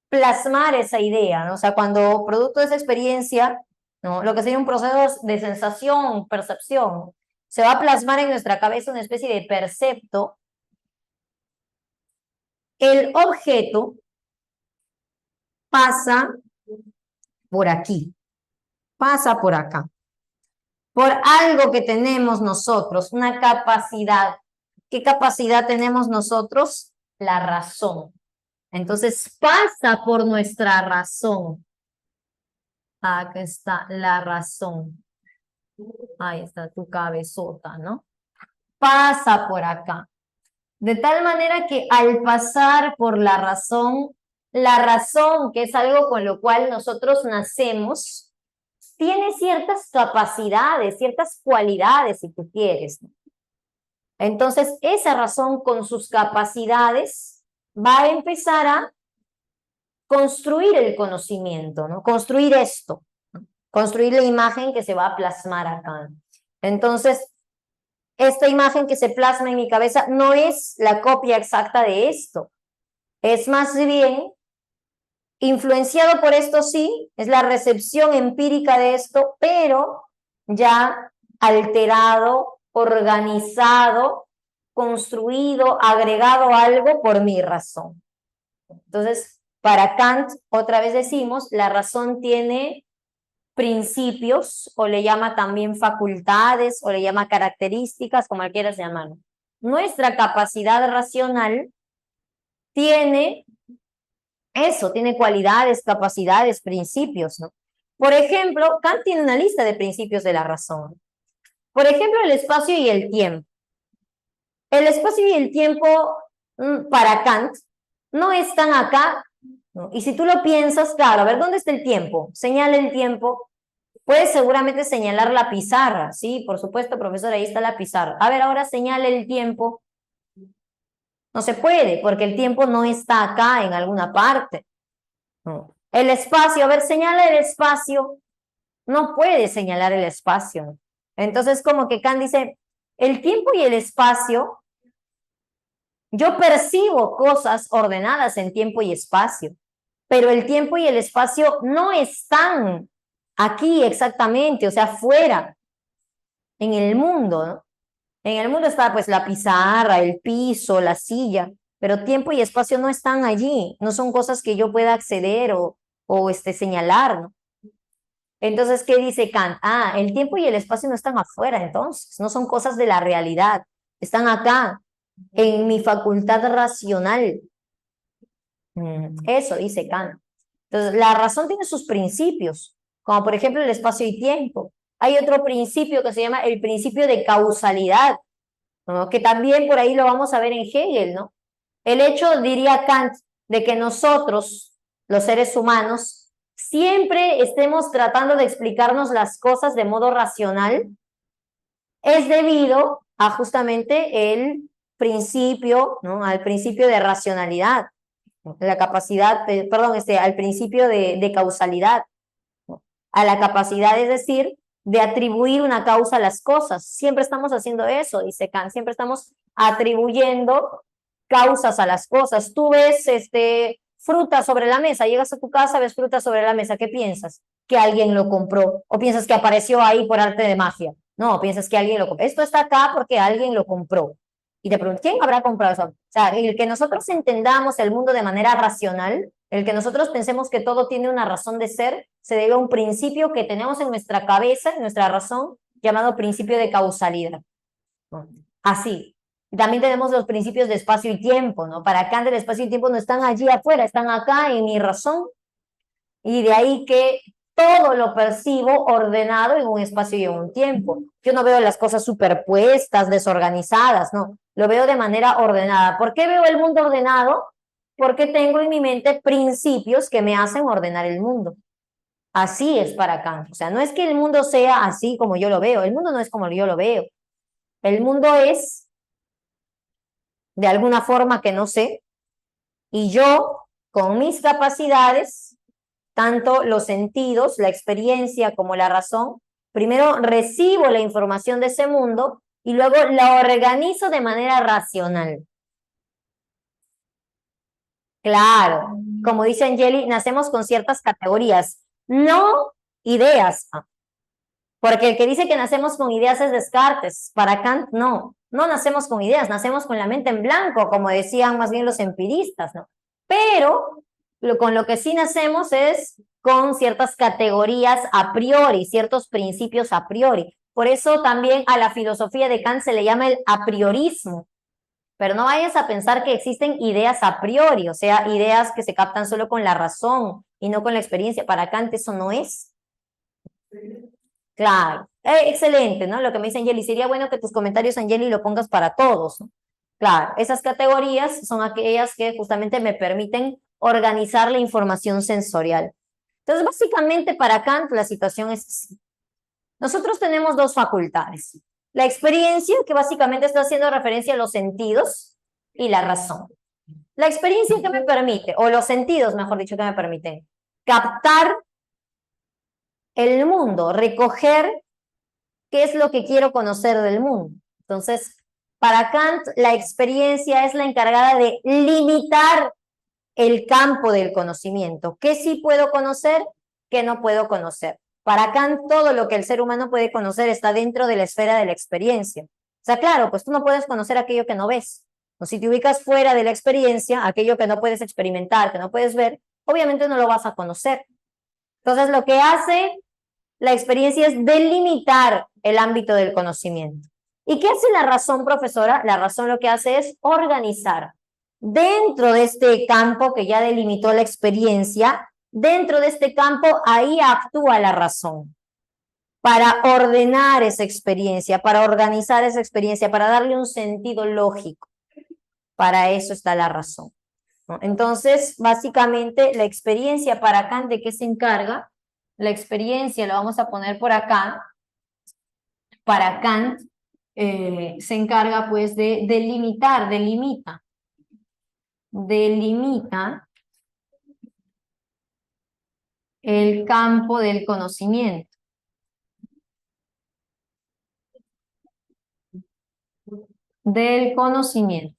plasmar esa idea, ¿no? O sea, cuando producto de esa experiencia, ¿no? Lo que sería un proceso de sensación, percepción, se va a plasmar en nuestra cabeza una especie de percepto, el objeto pasa por aquí, pasa por acá, por algo que tenemos nosotros, una capacidad. ¿Qué capacidad tenemos nosotros? La razón. Entonces pasa por nuestra razón. Acá está la razón. Ahí está tu cabezota, ¿no? Pasa por acá. De tal manera que al pasar por la razón, que es algo con lo cual nosotros nacemos, tiene ciertas capacidades, ciertas cualidades, si tú quieres, ¿no? Entonces, esa razón con sus capacidades va a empezar a construir el conocimiento, ¿no? Construir esto, ¿no? Construir la imagen que se va a plasmar acá. Entonces, esta imagen que se plasma en mi cabeza no es la copia exacta de esto, es más bien influenciado por esto, sí, es la recepción empírica de esto, pero ya alterado, organizado, construido, agregado algo por mi razón. Entonces, para Kant, otra vez decimos, la razón tiene principios, o le llama también facultades, o le llama características, como quieras llamarlo. Nuestra capacidad racional tiene eso, tiene cualidades, capacidades, principios, ¿no? Por ejemplo, Kant tiene una lista de principios de la razón. Por ejemplo, el espacio y el tiempo. El espacio y el tiempo para Kant no están acá, ¿no? Y si tú lo piensas, claro, a ver, ¿dónde está el tiempo? Señala el tiempo. Puedes seguramente señalar la pizarra, sí, por supuesto, profesor, ahí está la pizarra. A ver, ahora señale el tiempo. No se puede, porque el tiempo no está acá en alguna parte. No. El espacio, a ver, señala el espacio. No puede señalar el espacio. Entonces, como que Kant dice, el tiempo y el espacio, yo percibo cosas ordenadas en tiempo y espacio, pero el tiempo y el espacio no están aquí exactamente, o sea, fuera, en el mundo, ¿no? En el mundo está pues la pizarra, el piso, la silla, pero tiempo y espacio no están allí, no son cosas que yo pueda acceder o señalar, ¿no? Entonces, ¿qué dice Kant? Ah, el tiempo y el espacio no están afuera, entonces, no son cosas de la realidad, están acá, en mi facultad racional. Eso dice Kant. Entonces, la razón tiene sus principios, como por ejemplo el espacio y tiempo. Hay otro principio que se llama el principio de causalidad, ¿no? Que también por ahí lo vamos a ver en Hegel, ¿no? El hecho, diría Kant, de que nosotros, los seres humanos, siempre estemos tratando de explicarnos las cosas de modo racional, es debido a justamente el principio, ¿no? Al principio de racionalidad, la capacidad, perdón, al principio de causalidad, ¿no? A la capacidad, es decir, de atribuir una causa a las cosas. Siempre estamos haciendo eso, dice Kant, siempre estamos atribuyendo causas a las cosas. Tú ves fruta sobre la mesa, llegas a tu casa, ves fruta sobre la mesa, ¿qué piensas? Que alguien lo compró, o piensas que apareció ahí por arte de magia. No, piensas que alguien lo compró. Esto está acá porque alguien lo compró. Y te pregunto, ¿quién habrá comprado eso? O sea, el que nosotros entendamos el mundo de manera racional, el que nosotros pensemos que todo tiene una razón de ser, se debe a un principio que tenemos en nuestra cabeza, en nuestra razón, llamado principio de causalidad. ¿No? Así. También tenemos los principios de espacio y tiempo, ¿no? Para Kant el espacio y tiempo no están allí afuera, están acá en mi razón. Y de ahí que todo lo percibo ordenado en un espacio y en un tiempo. Yo no veo las cosas superpuestas, desorganizadas, no. Lo veo de manera ordenada. ¿Por qué veo el mundo ordenado? Porque tengo en mi mente principios que me hacen ordenar el mundo. Así es para Kant. O sea, no es que el mundo sea así como yo lo veo. El mundo no es como yo lo veo. El mundo es de alguna forma que no sé. Y yo, con mis capacidades, tanto los sentidos, la experiencia como la razón, primero recibo la información de ese mundo y luego la organizo de manera racional. Claro, como dice Angeli, nacemos con ciertas categorías, no ideas, porque el que dice que nacemos con ideas es Descartes. Para Kant, no, no nacemos con ideas, nacemos con la mente en blanco, como decían más bien los empiristas, ¿no? Pero con lo que sí nacemos es con ciertas categorías a priori, ciertos principios a priori. Por eso también a la filosofía de Kant se le llama el a priorismo. Pero no vayas a pensar que existen ideas a priori, o sea, ideas que se captan solo con la razón y no con la experiencia. Para Kant eso no es. Claro, excelente, ¿no? Lo que me dice Angeli, sería bueno que tus comentarios, Angeli, lo pongas para todos, ¿no? Claro, esas categorías son aquellas que justamente me permiten organizar la información sensorial. Entonces, básicamente para Kant la situación es así. Nosotros tenemos dos facultades. La experiencia, que básicamente está haciendo referencia a los sentidos, y la razón. La experiencia que me permite, o los sentidos, mejor dicho, que me permiten captar el mundo, recoger qué es lo que quiero conocer del mundo. Entonces, para Kant, la experiencia es la encargada de limitar el campo del conocimiento. ¿Qué sí puedo conocer? ¿Qué no puedo conocer? Para Kant, todo lo que el ser humano puede conocer está dentro de la esfera de la experiencia. O sea, claro, pues tú no puedes conocer aquello que no ves. O si te ubicas fuera de la experiencia, aquello que no puedes experimentar, que no puedes ver, obviamente no lo vas a conocer. Entonces, lo que hace la experiencia es delimitar el ámbito del conocimiento. ¿Y qué hace la razón, profesora? La razón lo que hace es organizar. Dentro de este campo que ya delimitó la experiencia, dentro de este campo, ahí actúa la razón para ordenar esa experiencia, para organizar esa experiencia, para darle un sentido lógico. Para eso está la razón, ¿no? Entonces, básicamente, la experiencia para Kant, ¿de qué se encarga? La experiencia, lo vamos a poner por acá, para Kant, se encarga pues de delimitar, delimita el campo del conocimiento. Del conocimiento.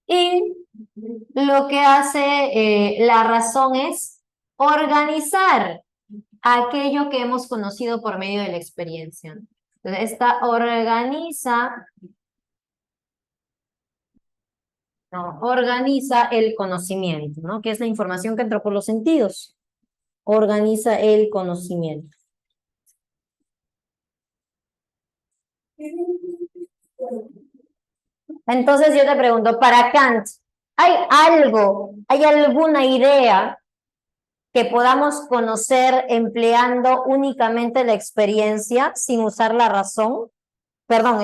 Y lo que hace la razón es organizar aquello que hemos conocido por medio de la experiencia. Entonces, esta organiza ¿no? Organiza el conocimiento, ¿no? Que es la información que entró por los sentidos. Organiza el conocimiento. Entonces yo te pregunto, para Kant, ¿hay algo, hay alguna idea que podamos conocer empleando únicamente la experiencia sin usar la razón? Perdón,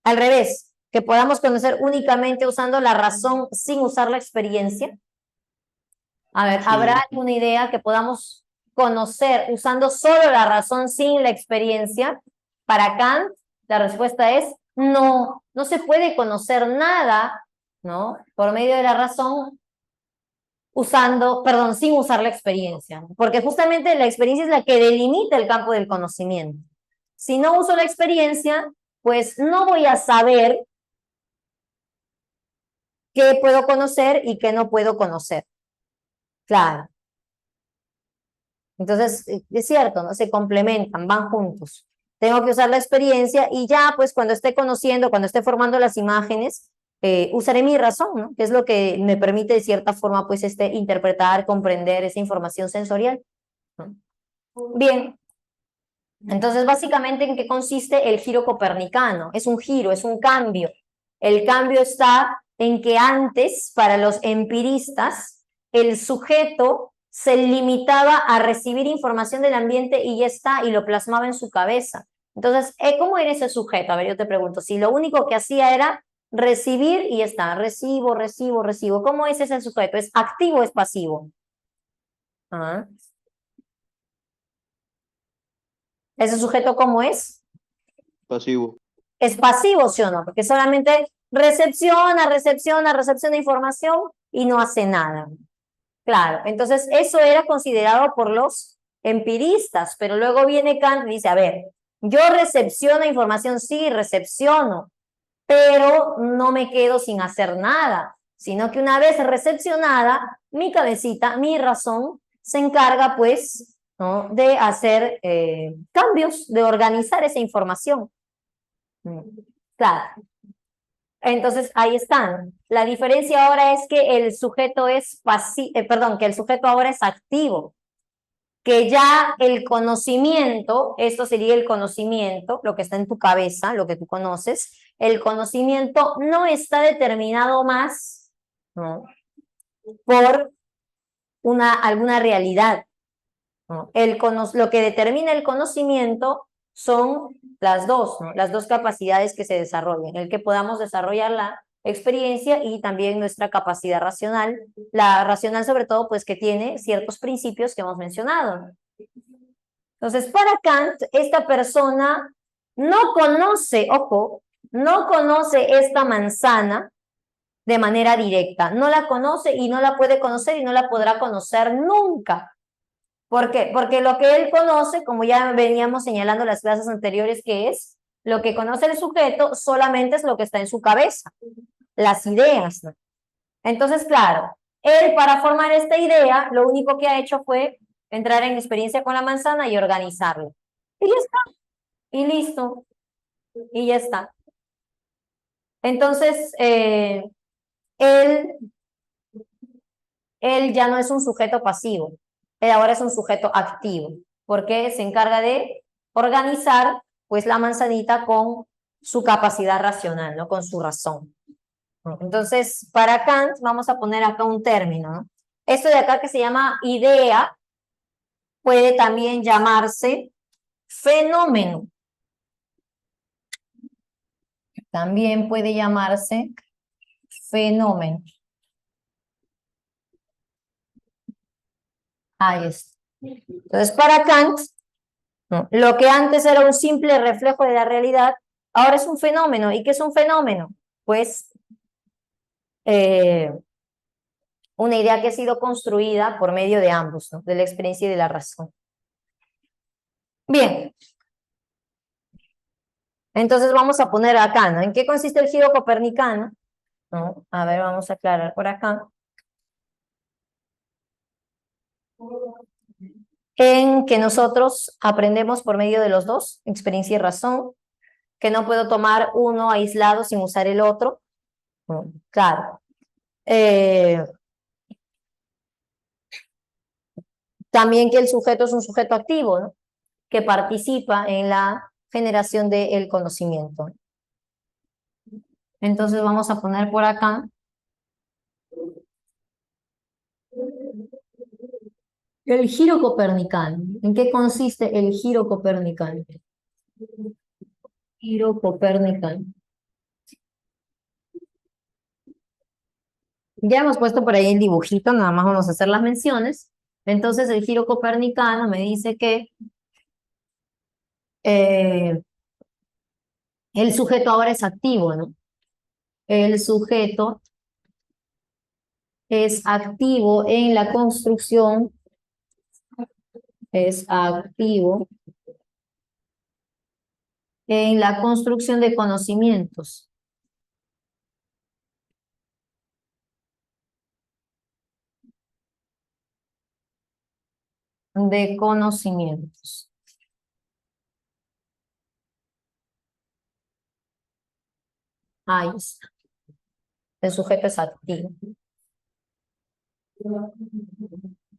al revés, que podamos conocer únicamente usando la razón sin usar la experiencia. A ver, ¿habrá Sí, alguna idea que podamos conocer usando solo la razón sin la experiencia? Para Kant, la respuesta es no, no se puede conocer nada, ¿no? Por medio de la razón usando, perdón, sin usar la experiencia, porque justamente la experiencia es la que delimita el campo del conocimiento. Si no uso la experiencia, pues no voy a saber qué puedo conocer y qué no puedo conocer. Claro. Entonces, es cierto, ¿no? Se complementan, van juntos. Tengo que usar la experiencia y ya, pues cuando esté conociendo, cuando esté formando las imágenes, usaré mi razón, ¿no? Que es lo que me permite de cierta forma, pues, interpretar, comprender esa información sensorial, ¿no? Bien, entonces, básicamente, ¿en qué consiste el giro copernicano? Es un giro, es un cambio. El cambio está en que antes, para los empiristas, el sujeto se limitaba a recibir información del ambiente y ya está, y lo plasmaba en su cabeza. Entonces, ¿cómo era ese sujeto? A ver, yo te pregunto, si lo único que hacía era recibir y ya está, recibo, recibo, recibo. ¿Cómo es ese sujeto? ¿Es activo o es pasivo? ¿Ah? ¿Ese sujeto cómo es? pasivo. Es pasivo, ¿sí o no? Porque solamente recepciona, recepciona, recepciona información y no hace nada. Claro, entonces eso era considerado por los empiristas, pero luego viene Kant y dice, a ver, yo recepciono información, sí, recepciono, pero no me quedo sin hacer nada, sino que una vez recepcionada, mi cabecita, mi razón, se encarga pues, ¿no? de hacer cambios, de organizar esa información. Claro. Entonces ahí están. La diferencia ahora es que el sujeto es perdón, que el sujeto ahora es activo, que ya el conocimiento, esto sería el conocimiento, lo que está en tu cabeza, lo que tú conoces, el conocimiento no está determinado más, ¿no? por alguna realidad, ¿no? Lo que determina el conocimiento son las dos, ¿no? Las dos capacidades que se desarrollan, el que podamos desarrollar la experiencia y también nuestra capacidad racional, la racional sobre todo, pues que tiene ciertos principios que hemos mencionado, ¿no? Entonces, para Kant, esta persona no conoce, ojo, no conoce esta manzana de manera directa, no la conoce y no la puede conocer y no la podrá conocer nunca. ¿Por qué? Porque lo que él conoce, como ya veníamos señalando en las clases anteriores, que es lo que conoce el sujeto solamente es lo que está en su cabeza, las ideas, ¿no? Entonces, claro, él para formar esta idea, lo único que ha hecho fue entrar en experiencia con la manzana y organizarlo. Y ya está, y listo, y ya está. Entonces, él ya no es un sujeto pasivo, él ahora es un sujeto activo, porque se encarga de organizar pues la manzanita con su capacidad racional, ¿no? Con su razón. Entonces, para Kant vamos a poner acá un término, ¿no? Esto de acá que se llama idea puede también llamarse fenómeno. También puede llamarse fenómeno. Ahí está. Entonces, para Kant, ¿no? Lo que antes era un simple reflejo de la realidad, ahora es un fenómeno. ¿Y qué es un fenómeno? Pues una idea que ha sido construida por medio de ambos, ¿no? De la experiencia y de la razón. Bien. Entonces vamos a poner acá, ¿no? ¿En qué consiste el giro copernicano? ¿No? A ver, vamos a aclarar por acá. En que nosotros aprendemos por medio de los dos, experiencia y razón, que no puedo tomar uno aislado sin usar el otro. Claro. Eh, también que el sujeto es un sujeto activo, ¿no? Que participa en la generación del conocimiento. Entonces vamos a poner por acá el giro copernicano. ¿En qué consiste el giro copernicano? Giro copernicano. Ya hemos puesto por ahí el dibujito, nada más vamos a hacer las menciones. Entonces el giro copernicano me dice que eh, el sujeto ahora es activo, ¿no? El sujeto es activo en la construcción, es activo en la construcción de conocimientos. De conocimientos. Ahí está. El sujeto es activo.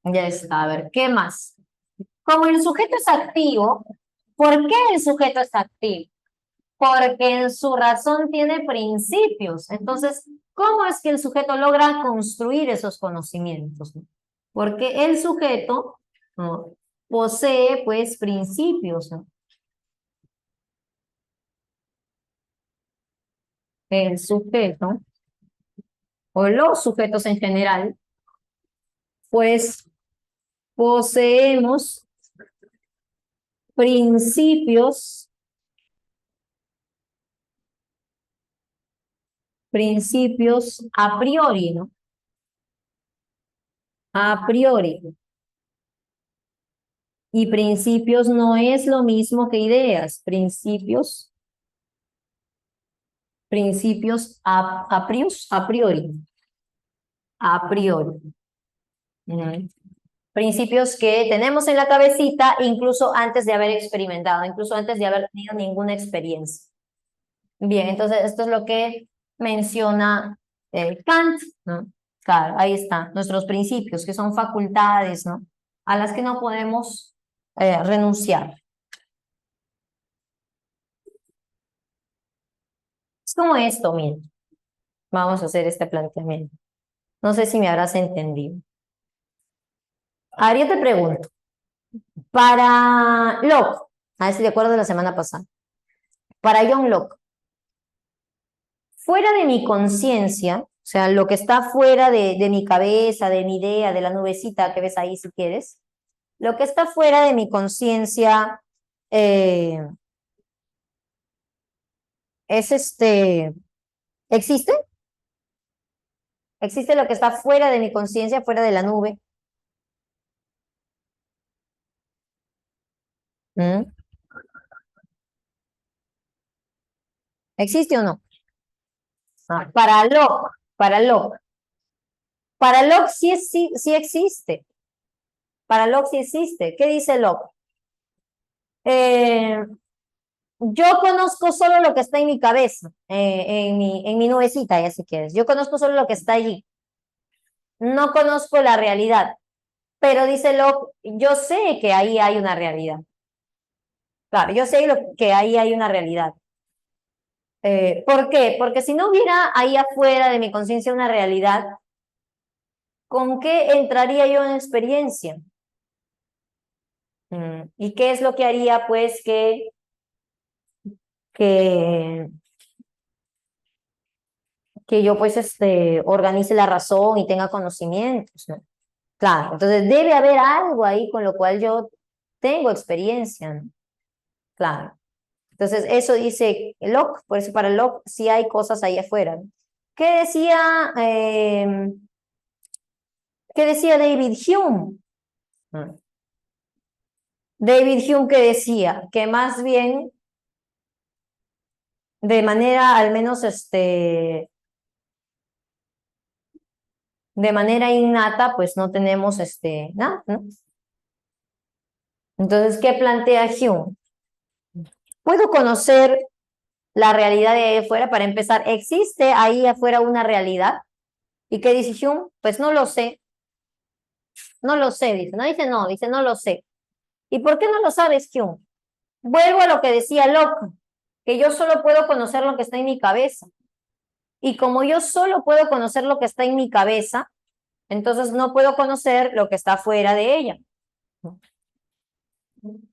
Ya está. A ver, ¿qué más? Como el sujeto es activo, ¿por qué el sujeto es activo? Porque en su razón tiene principios. Entonces, ¿cómo es que el sujeto logra construir esos conocimientos? Porque el sujeto, ¿no?, posee, pues, principios, ¿no? El sujeto, o los sujetos en general, pues, poseemos principios, principios a priori, ¿no? A priori. Y principios no es lo mismo que ideas. Principios a priori. A priori. Ujú. Principios que tenemos en la cabecita incluso antes de haber experimentado, incluso antes de haber tenido ninguna experiencia. Bien, entonces esto es lo que menciona Kant, ¿no? Claro, ahí está, nuestros principios, que son facultades, ¿no? A las que no podemos renunciar. Es como esto, miren. Vamos a hacer este planteamiento. No sé si me habrás entendido. Ahora yo te pregunto, para Locke, a ver si de acuerdo a la semana pasada, para John Locke, fuera de mi conciencia, o sea, lo que está fuera de mi cabeza, de mi idea, de la nubecita que ves ahí si quieres, lo que está fuera de mi conciencia es ¿existe? ¿Existe lo que está fuera de mi conciencia, fuera de la nube? ¿Mm? ¿Existe o no? Ah, para Locke sí existe. Para Locke sí existe. ¿Qué dice Locke? Eh, yo conozco solo lo que está en mi cabeza, en mi nubecita, ya si quieres. Yo conozco solo lo que está allí. No conozco la realidad. Pero dice Locke, yo sé que ahí hay una realidad. Claro, yo sé que ahí hay una realidad. ¿Por qué? Porque si no hubiera ahí afuera de mi conciencia una realidad, ¿con qué entraría yo en experiencia? ¿Y qué es lo que haría, pues, que, que yo, pues, organice la razón y tenga conocimientos, ¿no? Claro, entonces debe haber algo ahí con lo cual yo tengo experiencia, ¿no? Claro. Entonces, eso dice Locke, por eso para Locke sí hay cosas ahí afuera, ¿no? ¿Qué decía, eh, ¿qué decía David Hume? Mm. David Hume que decía que más bien de manera al menos de manera innata, pues no tenemos nada, ¿no? Entonces, ¿qué plantea Hume? ¿Puedo conocer la realidad de ahí afuera? Para empezar, ¿existe ahí afuera una realidad? ¿Y qué dice Hume? Pues no lo sé. No lo sé, dice. No dice no, dice no lo sé. ¿Y por qué no lo sabes, Hume? Vuelvo a lo que decía Locke, que yo solo puedo conocer lo que está en mi cabeza. Y como yo solo puedo conocer lo que está en mi cabeza, entonces no puedo conocer lo que está fuera de ella.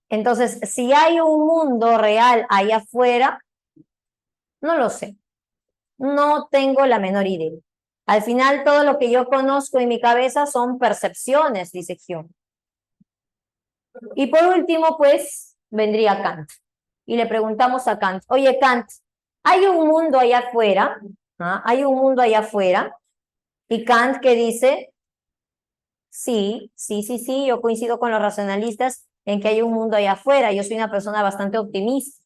Entonces, si hay un mundo real ahí afuera, no lo sé. No tengo la menor idea. Al final, todo lo que yo conozco en mi cabeza son percepciones, dice Hume. Y por último, pues, vendría Kant. Y le preguntamos a Kant, oye, Kant, ¿hay un mundo allá afuera? ¿Ah? ¿Hay un mundo allá afuera? Y Kant que dice, sí, sí, sí, sí, yo coincido con los racionalistas en que hay un mundo allá afuera. Yo soy una persona bastante optimista.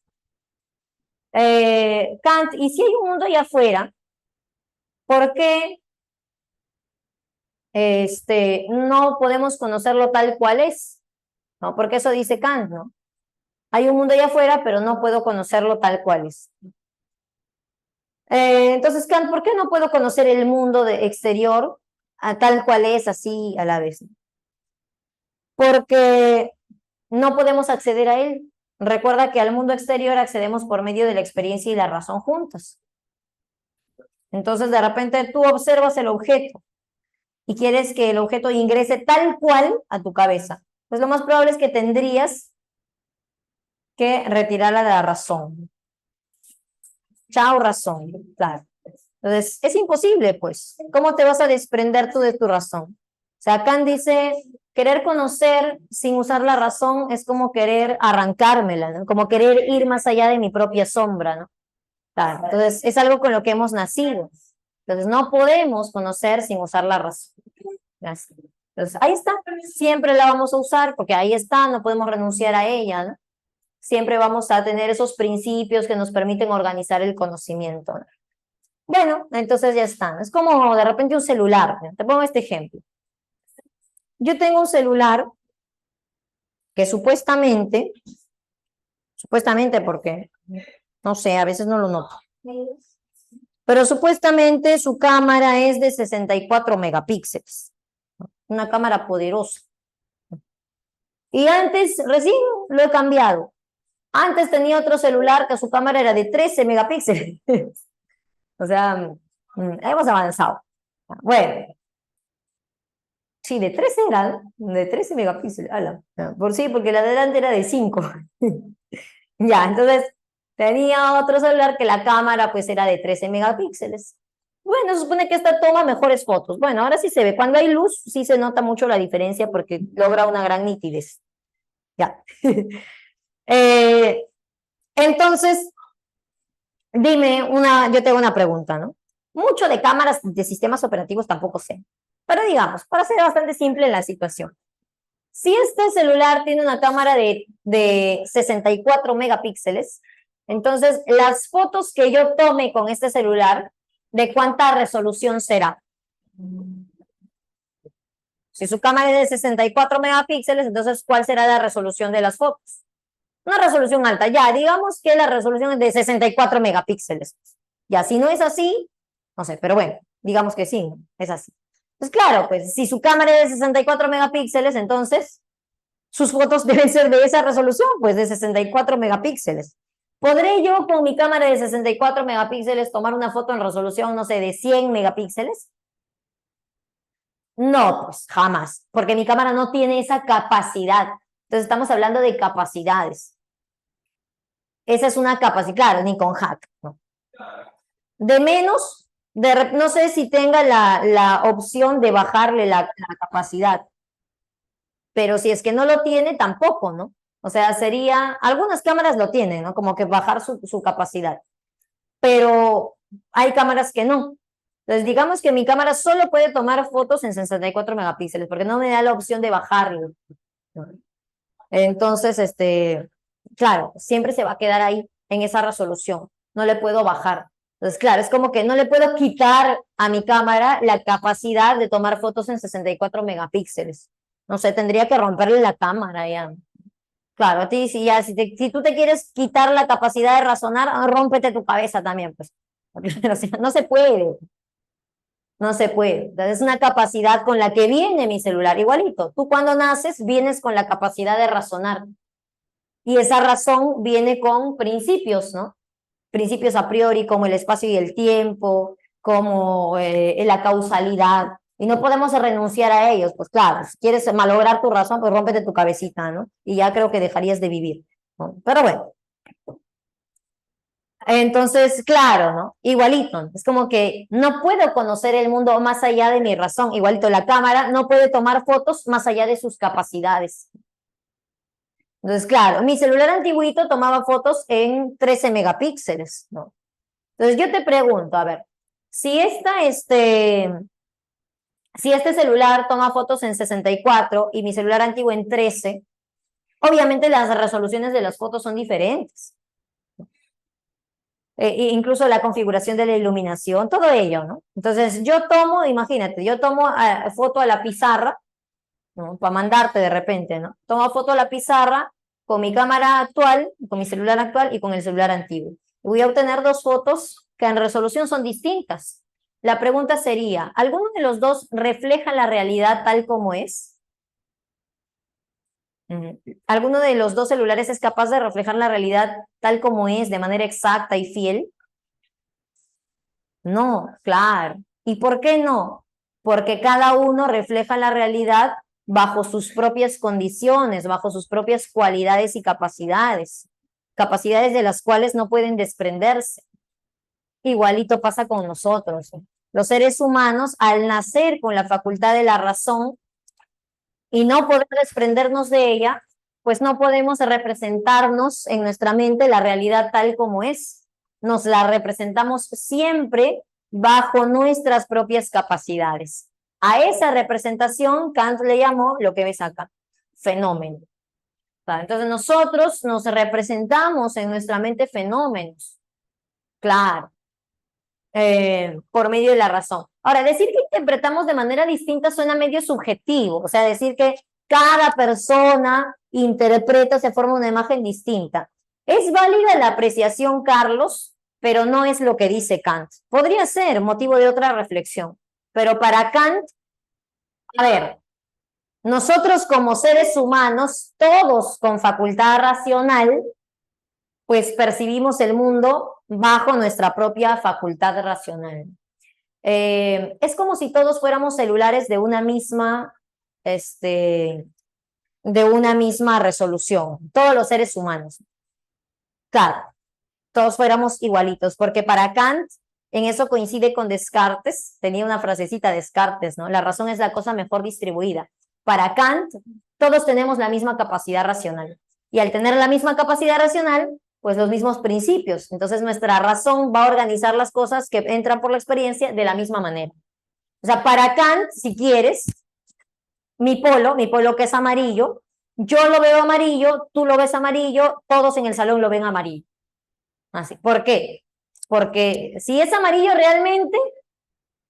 Kant, ¿y si hay un mundo allá afuera? ¿Por qué no podemos conocerlo tal cual es? ¿No? Porque eso dice Kant, ¿no? Hay un mundo allá afuera, pero no puedo conocerlo tal cual es. Entonces, Kant, ¿por qué no puedo conocer el mundo exterior tal cual es, así a la vez? Porque no podemos acceder a él. Recuerda que al mundo exterior accedemos por medio de la experiencia y la razón juntas. Entonces, de repente tú observas el objeto y quieres que el objeto ingrese tal cual a tu cabeza. Pues lo más probable es que tendrías que retirarla de la razón. Chao, razón. Claro. Entonces, es imposible, pues. ¿Cómo te vas a desprender tú de tu razón? O sea, Kant dice, querer conocer sin usar la razón es como querer arrancármela, ¿no? Como querer ir más allá de mi propia sombra, ¿no? Claro. Entonces, es algo con lo que hemos nacido. Entonces, no podemos conocer sin usar la razón. Entonces, ahí está. Siempre la vamos a usar porque ahí está, no podemos renunciar a ella, ¿no? Siempre vamos a tener esos principios que nos permiten organizar el conocimiento, ¿no? Bueno, entonces ya está. Es como de repente un celular. Te pongo este ejemplo. Yo tengo un celular que supuestamente porque, no sé, a veces no lo noto, pero supuestamente su cámara es de 64 megapíxeles. Una cámara poderosa. Y antes, recién lo he cambiado. Antes tenía otro celular que su cámara era de 13 megapíxeles. O sea, hemos avanzado. Bueno, sí, de 13 era, de 13 megapíxeles. Ala, por sí, porque la de delante era de 5. Ya, entonces tenía otro celular que la cámara pues era de 13 megapíxeles. Bueno, se supone que esta toma mejores fotos. Bueno, ahora sí se ve. Cuando hay luz, sí se nota mucho la diferencia porque logra una gran nitidez. Ya. Entonces, dime yo te hago una pregunta, ¿no? Mucho de cámaras de sistemas operativos tampoco sé. Pero digamos, para ser bastante simple la situación. Si este celular tiene una cámara de 64 megapíxeles, entonces las fotos que yo tome con este celular, ¿de cuánta resolución será? Si su cámara es de 64 megapíxeles, entonces ¿cuál será la resolución de las fotos? Una resolución alta, ya, digamos que la resolución es de 64 megapíxeles. Ya, si no es así, no sé, pero bueno, digamos que sí, es así. Pues claro, pues si su cámara es de 64 megapíxeles, entonces sus fotos deben ser de esa resolución, pues de 64 megapíxeles. ¿Podré yo con mi cámara de 64 megapíxeles tomar una foto en resolución, no sé, de 100 megapíxeles? No, pues jamás, porque mi cámara no tiene esa capacidad. Entonces estamos hablando de capacidades. Esa es una capacidad, claro, ni con hack, ¿no? De menos, no sé si tenga la opción de bajarle la capacidad, pero si es que no lo tiene, tampoco, ¿no? O sea, algunas cámaras lo tienen, ¿no? Como que bajar su capacidad, pero hay cámaras que no. Entonces, digamos que mi cámara solo puede tomar fotos en 64 megapíxeles, porque no me da la opción de bajarlo, ¿no? Entonces, claro, siempre se va a quedar ahí en esa resolución, no le puedo bajar. Entonces, claro, es como que no le puedo quitar a mi cámara la capacidad de tomar fotos en 64 megapíxeles. No sé, tendría que romperle la cámara ya. Claro, a ti si tú te quieres quitar la capacidad de razonar, rómpete tu cabeza también, pues. O sea, no se puede. No se puede. Entonces, es una capacidad con la que viene mi celular, igualito. Tú cuando naces vienes con la capacidad de razonar. Y esa razón viene con principios, ¿no? Principios a priori como el espacio y el tiempo, como la causalidad. Y no podemos renunciar a ellos. Pues claro, si quieres malograr tu razón, pues rómpete tu cabecita, ¿no? Y ya creo que dejarías de vivir, ¿no? Pero bueno. Entonces, claro, ¿no? Igualito, es como que no puedo conocer el mundo más allá de mi razón. Igualito, la cámara no puede tomar fotos más allá de sus capacidades. Entonces, claro, mi celular antiguito tomaba fotos en 13 megapíxeles, ¿no? Entonces, yo te pregunto, a ver, si si este celular toma fotos en 64 y mi celular antiguo en 13, obviamente las resoluciones de las fotos son diferentes. Incluso la configuración de la iluminación, todo ello, ¿no? Entonces, yo tomo, imagínate, yo tomo foto a la pizarra, ¿no? Para mandarte de repente, ¿no? Tomo foto a la pizarra con mi cámara actual, con mi celular actual y con el celular antiguo. Y voy a obtener dos fotos que en resolución son distintas. La pregunta sería, ¿alguno de los dos refleja la realidad tal como es? ¿Alguno de los dos celulares es capaz de reflejar la realidad tal como es, de manera exacta y fiel? No, claro. ¿Y por qué no? Porque cada uno refleja la realidad bajo sus propias condiciones, bajo sus propias cualidades y capacidades, capacidades de las cuales no pueden desprenderse. Igualito pasa con nosotros. Los seres humanos, al nacer con la facultad de la razón y no poder desprendernos de ella, pues no podemos representarnos en nuestra mente la realidad tal como es. Nos la representamos siempre bajo nuestras propias capacidades. A esa representación Kant le llamó lo que ves acá, fenómeno. Entonces nosotros nos representamos en nuestra mente fenómenos, claro, por medio de la razón. Ahora, decir que interpretamos de manera distinta suena medio subjetivo, o sea, decir que cada persona interpreta, se forma una imagen distinta. Es válida la apreciación, Carlos, pero no es lo que dice Kant. Podría ser motivo de otra reflexión, pero para Kant, a ver, nosotros como seres humanos, todos con facultad racional, pues percibimos el mundo bajo nuestra propia facultad racional. Es como si todos fuéramos celulares de una misma, resolución, todos los seres humanos. Claro, todos fuéramos igualitos, porque para Kant, en eso coincide con Descartes, tenía una frasecita Descartes, ¿no? La razón es la cosa mejor distribuida. Para Kant, todos tenemos la misma capacidad racional. Y al tener la misma capacidad racional, pues los mismos principios. Entonces nuestra razón va a organizar las cosas que entran por la experiencia de la misma manera. O sea, para Kant, si quieres, mi polo que es amarillo, yo lo veo amarillo, tú lo ves amarillo, todos en el salón lo ven amarillo. Así. ¿Por qué? Porque si es amarillo realmente,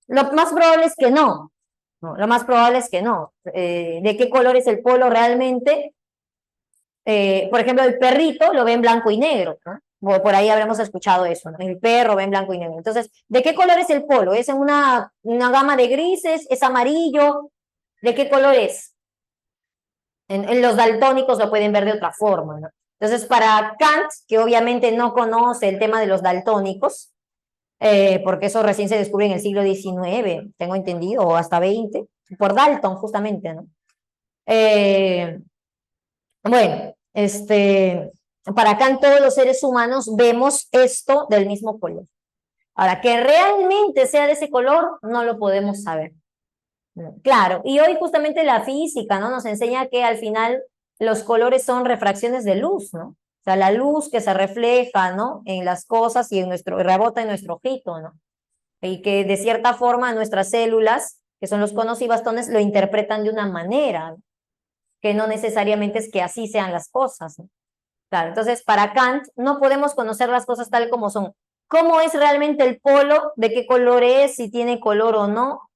lo más probable es que no. No, lo más probable es que no. ¿De qué color es el polo realmente? Por ejemplo, el perrito lo ve en blanco y negro, ¿no? Por ahí habremos escuchado eso, ¿no? El perro ve en blanco y negro. Entonces, ¿de qué color es el polo? ¿Es en una gama de grises? ¿Es amarillo? ¿De qué color es? En los daltónicos lo pueden ver de otra forma, ¿no? Entonces, para Kant, que obviamente no conoce el tema de los daltónicos, porque eso recién se descubre en el siglo XIX, tengo entendido, o hasta XX, por Dalton justamente, ¿no? Bueno, para Kant todos los seres humanos vemos esto del mismo color. Ahora, que realmente sea de ese color, no lo podemos saber. Claro, y hoy justamente la física, ¿no? Nos enseña que al final los colores son refracciones de luz, ¿no? O sea, la luz que se refleja, ¿no? En las cosas y rebota en nuestro ojito, ¿no? Y que de cierta forma nuestras células, que son los conos y bastones, lo interpretan de una manera, ¿no? Que no necesariamente es que así sean las cosas, ¿no? Claro, entonces para Kant no podemos conocer las cosas tal como son. ¿Cómo es realmente el polo? ¿De qué color es? ¿Si tiene color o no?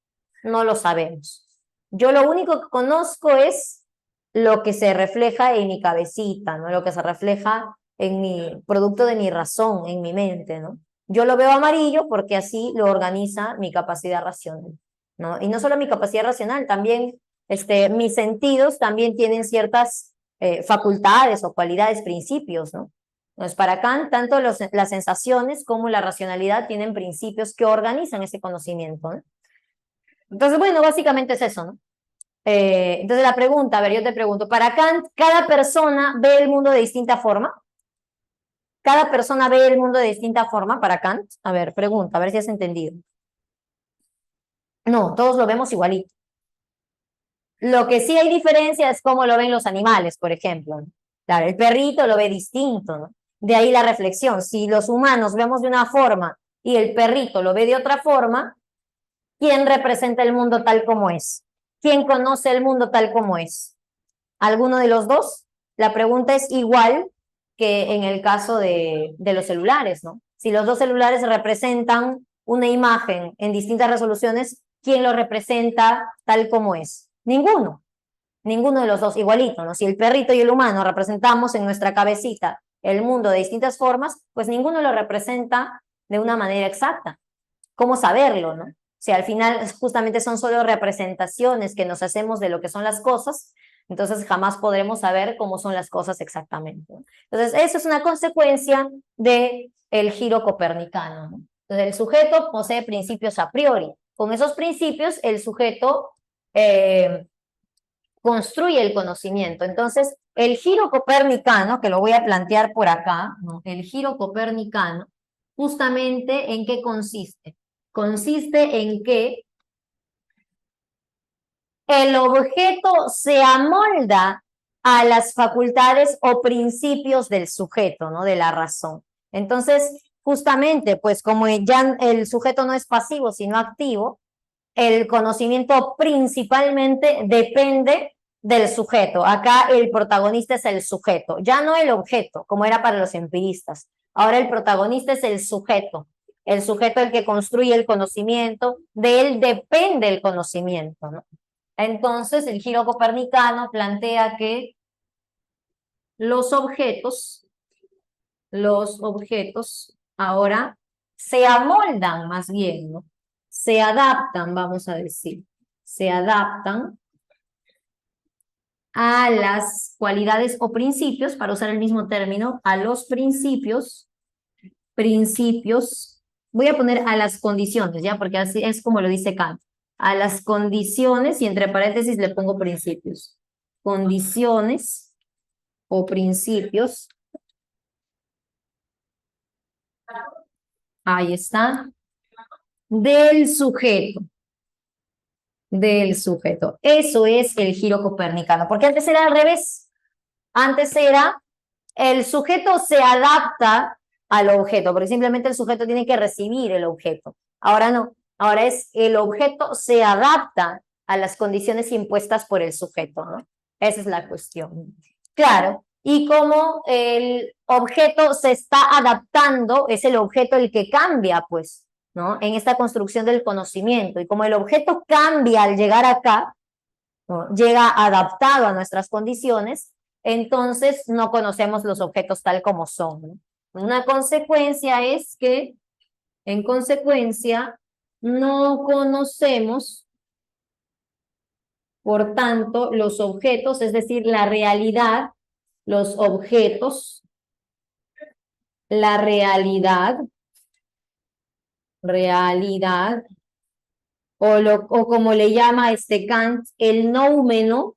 No lo sabemos. Yo lo único que conozco es lo que se refleja en mi cabecita, ¿no? Lo que se refleja en mi producto de mi razón, en mi mente, ¿no? Yo lo veo amarillo porque así lo organiza mi capacidad racional, ¿no? Y no solo mi capacidad racional, también mis sentidos también tienen ciertas facultades o cualidades, principios, ¿no? Entonces, para Kant, tanto las sensaciones como la racionalidad tienen principios que organizan ese conocimiento, ¿no? Entonces, bueno, básicamente es eso, ¿no? Entonces la pregunta, a ver, yo te pregunto, para Kant, ¿cada persona ve el mundo de distinta forma? ¿Cada persona ve el mundo de distinta forma para Kant? A ver, pregunta, a ver si has entendido. No, todos lo vemos igualito. Lo que sí hay diferencia es cómo lo ven los animales, por ejemplo. Claro, el perrito lo ve distinto, ¿no? De ahí la reflexión. Si los humanos vemos de una forma y el perrito lo ve de otra forma, ¿quién representa el mundo tal como es? ¿Quién conoce el mundo tal como es? ¿Alguno de los dos? La pregunta es igual que en el caso de los celulares, ¿no? Si los dos celulares representan una imagen en distintas resoluciones, ¿quién lo representa tal como es? Ninguno. Ninguno de los dos, igualito, ¿no? Si el perrito y el humano representamos en nuestra cabecita el mundo de distintas formas, pues ninguno lo representa de una manera exacta. ¿Cómo saberlo, no? Si al final justamente son solo representaciones que nos hacemos de lo que son las cosas, entonces jamás podremos saber cómo son las cosas exactamente, ¿no? Entonces, eso es una consecuencia del giro copernicano, ¿no? Entonces, el sujeto posee principios a priori. Con esos principios, el sujeto construye el conocimiento. Entonces, el giro copernicano, que lo voy a plantear por acá, ¿no? El giro copernicano, justamente, ¿en qué consiste? Consiste en que el objeto se amolda a las facultades o principios del sujeto, ¿no? De la razón. Entonces, justamente, pues como ya el sujeto no es pasivo, sino activo, el conocimiento principalmente depende del sujeto. Acá el protagonista es el sujeto, ya no el objeto, como era para los empiristas. Ahora el protagonista es el sujeto el que construye el conocimiento, de él depende el conocimiento, ¿no? Entonces el giro copernicano plantea que los objetos ahora se amoldan más bien, ¿no? Se adaptan, vamos a decir, se adaptan a las cualidades o principios, para usar el mismo término, a los principios, voy a poner a las condiciones, ¿ya? Porque así es como lo dice Kant, a las condiciones, y entre paréntesis le pongo principios, condiciones o principios, ahí está, del sujeto. Eso es el giro copernicano, porque antes era al revés. Antes era el sujeto se adapta al objeto, porque simplemente el sujeto tiene que recibir el objeto. Ahora no, ahora es el objeto se adapta a las condiciones impuestas por el sujeto, ¿no? Esa es la cuestión. Claro, y como el objeto se está adaptando, es el objeto el que cambia, pues, ¿no? En esta construcción del conocimiento. Y como el objeto cambia al llegar acá, ¿no? Llega adaptado a nuestras condiciones, entonces no conocemos los objetos tal como son, ¿no? Una consecuencia es que, en consecuencia, no conocemos, por tanto, los objetos, es decir, la realidad, los objetos, la realidad, o como le llama Kant, el noumeno,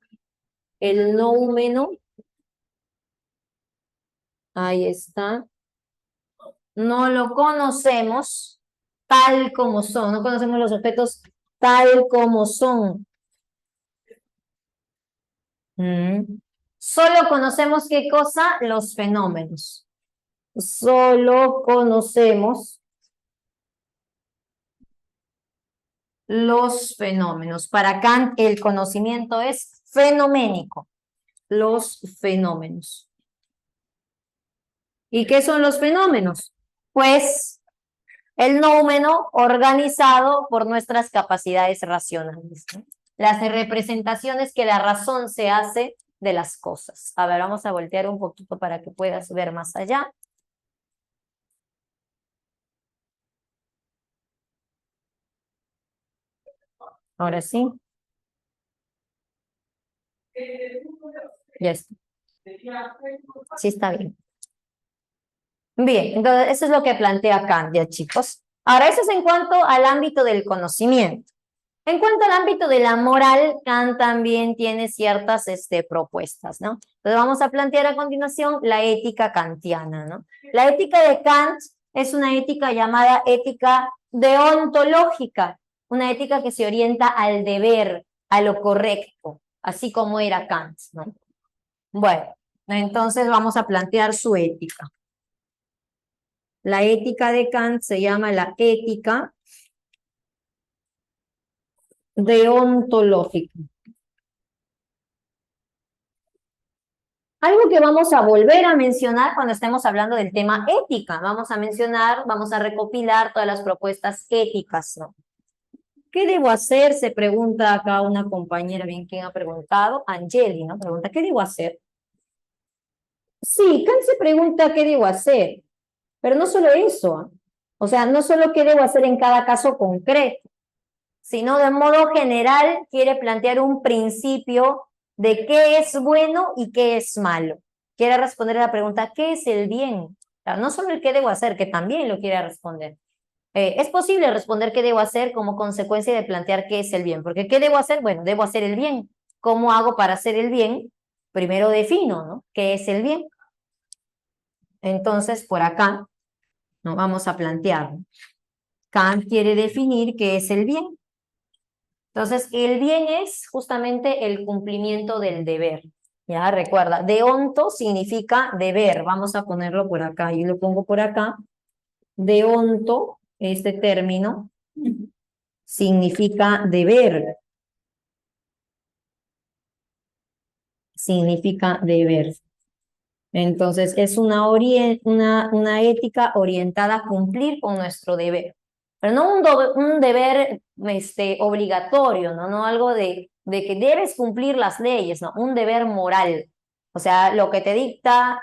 ahí está, no lo conocemos tal como son, no conocemos los objetos tal como son. Solo conocemos ¿qué cosa? Los fenómenos. Solo conocemos los fenómenos. Para Kant el conocimiento es fenoménico. Los fenómenos. ¿Y qué son los fenómenos? Pues el noumeno organizado por nuestras capacidades racionales, ¿no? Las representaciones que la razón se hace de las cosas. A ver, vamos a voltear un poquito para que puedas ver más allá. Ahora sí. Ya está. Sí está bien. Bien, entonces eso es lo que plantea Kant, ya chicos. Ahora, eso es en cuanto al ámbito del conocimiento. En cuanto al ámbito de la moral, Kant también tiene ciertas propuestas, ¿no? Entonces vamos a plantear a continuación la ética kantiana, ¿no? La ética de Kant es una ética llamada ética deontológica, una ética que se orienta al deber, a lo correcto, así como era Kant, ¿no? Bueno, entonces vamos a plantear su ética. La ética de Kant se llama la ética deontológica. Algo que vamos a volver a mencionar cuando estemos hablando del tema ética. Vamos a recopilar todas las propuestas éticas, ¿no? ¿Qué debo hacer? Se pregunta acá una compañera, bien, ¿quién ha preguntado? Angeli, ¿no? Pregunta, ¿qué debo hacer? Sí, Kant se pregunta qué debo hacer, pero no solo eso, ¿eh? O sea, no solo qué debo hacer en cada caso concreto, sino de modo general quiere plantear un principio de qué es bueno y qué es malo. Quiere responder a la pregunta, ¿qué es el bien? O sea, no solo el qué debo hacer, que también lo quiere responder. Es posible responder qué debo hacer como consecuencia de plantear qué es el bien, porque ¿qué debo hacer? Bueno, debo hacer el bien. ¿Cómo hago para hacer el bien? Primero defino, ¿no? ¿Qué es el bien? Entonces, por acá, nos vamos a plantear. Kant quiere definir qué es el bien. Entonces, el bien es justamente el cumplimiento del deber. Ya, recuerda, deonto significa deber. Vamos a ponerlo por acá. Yo lo pongo por acá. Deonto, este término, significa deber. Significa deber. Entonces, es una ética orientada a cumplir con nuestro deber. Pero no un deber obligatorio, ¿no? No algo de que debes cumplir las leyes, ¿no? Un deber moral. O sea, lo que te dicta,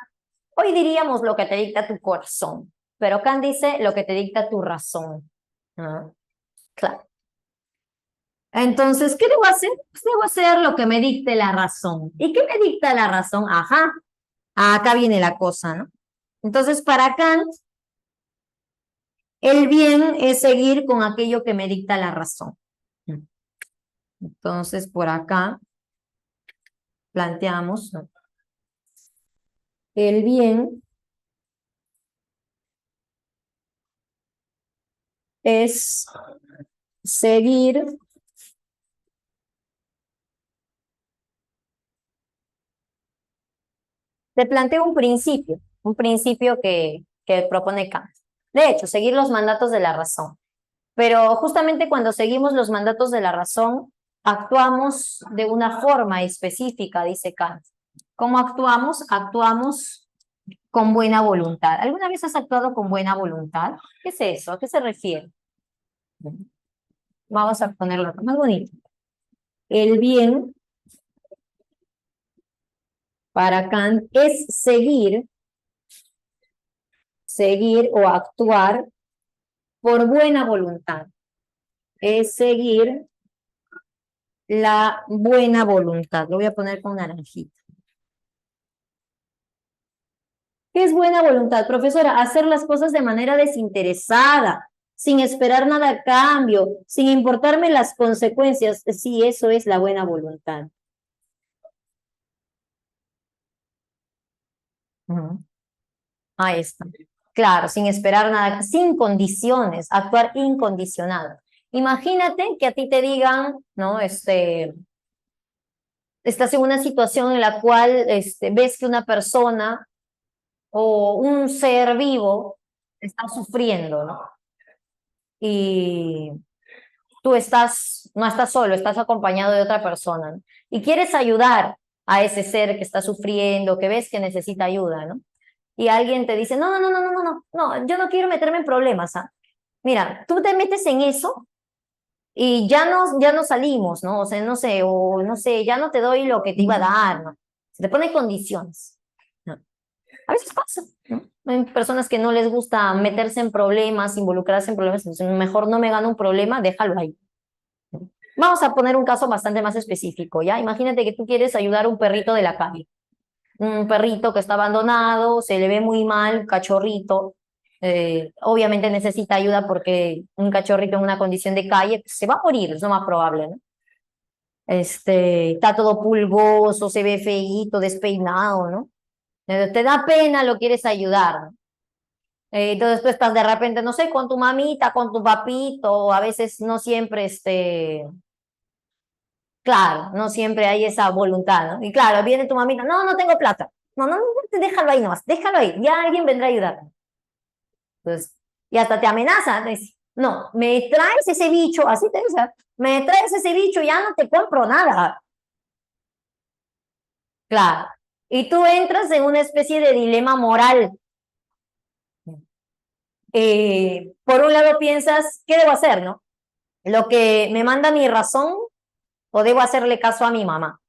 hoy diríamos lo que te dicta tu corazón, pero Kant dice lo que te dicta tu razón, ¿no? Claro. Entonces, ¿qué debo hacer? Pues debo hacer lo que me dicte la razón. ¿Y qué me dicta la razón? Ajá, acá viene la cosa, ¿no? Entonces, para Kant, el bien es seguir con aquello que me dicta la razón. Entonces, por acá planteamos, ¿no? El bien es seguir te planteo un principio que propone Kant. De hecho, seguir los mandatos de la razón. Pero justamente cuando seguimos los mandatos de la razón, actuamos de una forma específica, dice Kant. ¿Cómo actuamos? Actuamos con buena voluntad. ¿Alguna vez has actuado con buena voluntad? ¿Qué es eso? ¿A qué se refiere? Vamos a ponerlo más bonito. El bien para Kant es seguir o actuar por buena voluntad. Es seguir la buena voluntad. Lo voy a poner con naranjita. ¿Qué es buena voluntad, profesora? Hacer las cosas de manera desinteresada, sin esperar nada a cambio, sin importarme las consecuencias. Sí, eso es la buena voluntad. Ahí está. Claro, sin esperar nada, sin condiciones, actuar incondicionado. Imagínate que a ti te digan, ¿no? Estás en una situación en la cual ves que una persona o un ser vivo está sufriendo, ¿no? Y tú no estás solo, estás acompañado de otra persona, ¿no? Y quieres ayudar a ese ser que está sufriendo, que ves que necesita ayuda, ¿no? Y alguien te dice, no, no, no, no, no, no, no, yo no quiero meterme en problemas, ¿ah? Mira, tú te metes en eso y ya no salimos, ¿no? O no sé, ya no te doy lo que te iba a dar, ¿no? Se te ponen condiciones, ¿no? A veces pasa, ¿no? Hay personas que no les gusta meterse en problemas, involucrarse en problemas, entonces mejor no me gano un problema, déjalo ahí. Vamos a poner un caso bastante más específico, ¿ya? Imagínate que tú quieres ayudar a un perrito de la calle. Un perrito que está abandonado, se le ve muy mal, cachorrito. Obviamente necesita ayuda porque un cachorrito en una condición de calle se va a morir, es lo más probable, ¿no? Está todo pulgoso, se ve feíto, despeinado, ¿no? Te da pena, lo quieres ayudar, ¿no? Entonces tú estás de repente, no sé, con tu mamita, con tu papito, a veces no siempre, claro, no siempre hay esa voluntad, ¿no? Y claro, viene tu mamita, no, no tengo plata. No, no, no, déjalo ahí nomás, déjalo ahí, ya alguien vendrá a ayudar. Entonces, y hasta te amenaza, te dice, no, me traes ese bicho, así te dice, me traes ese bicho, ya no te compro nada. Claro. Y tú entras en una especie de dilema moral. Por un lado piensas, ¿qué debo hacer, no? ¿Lo que me manda mi razón o debo hacerle caso a mi mamá,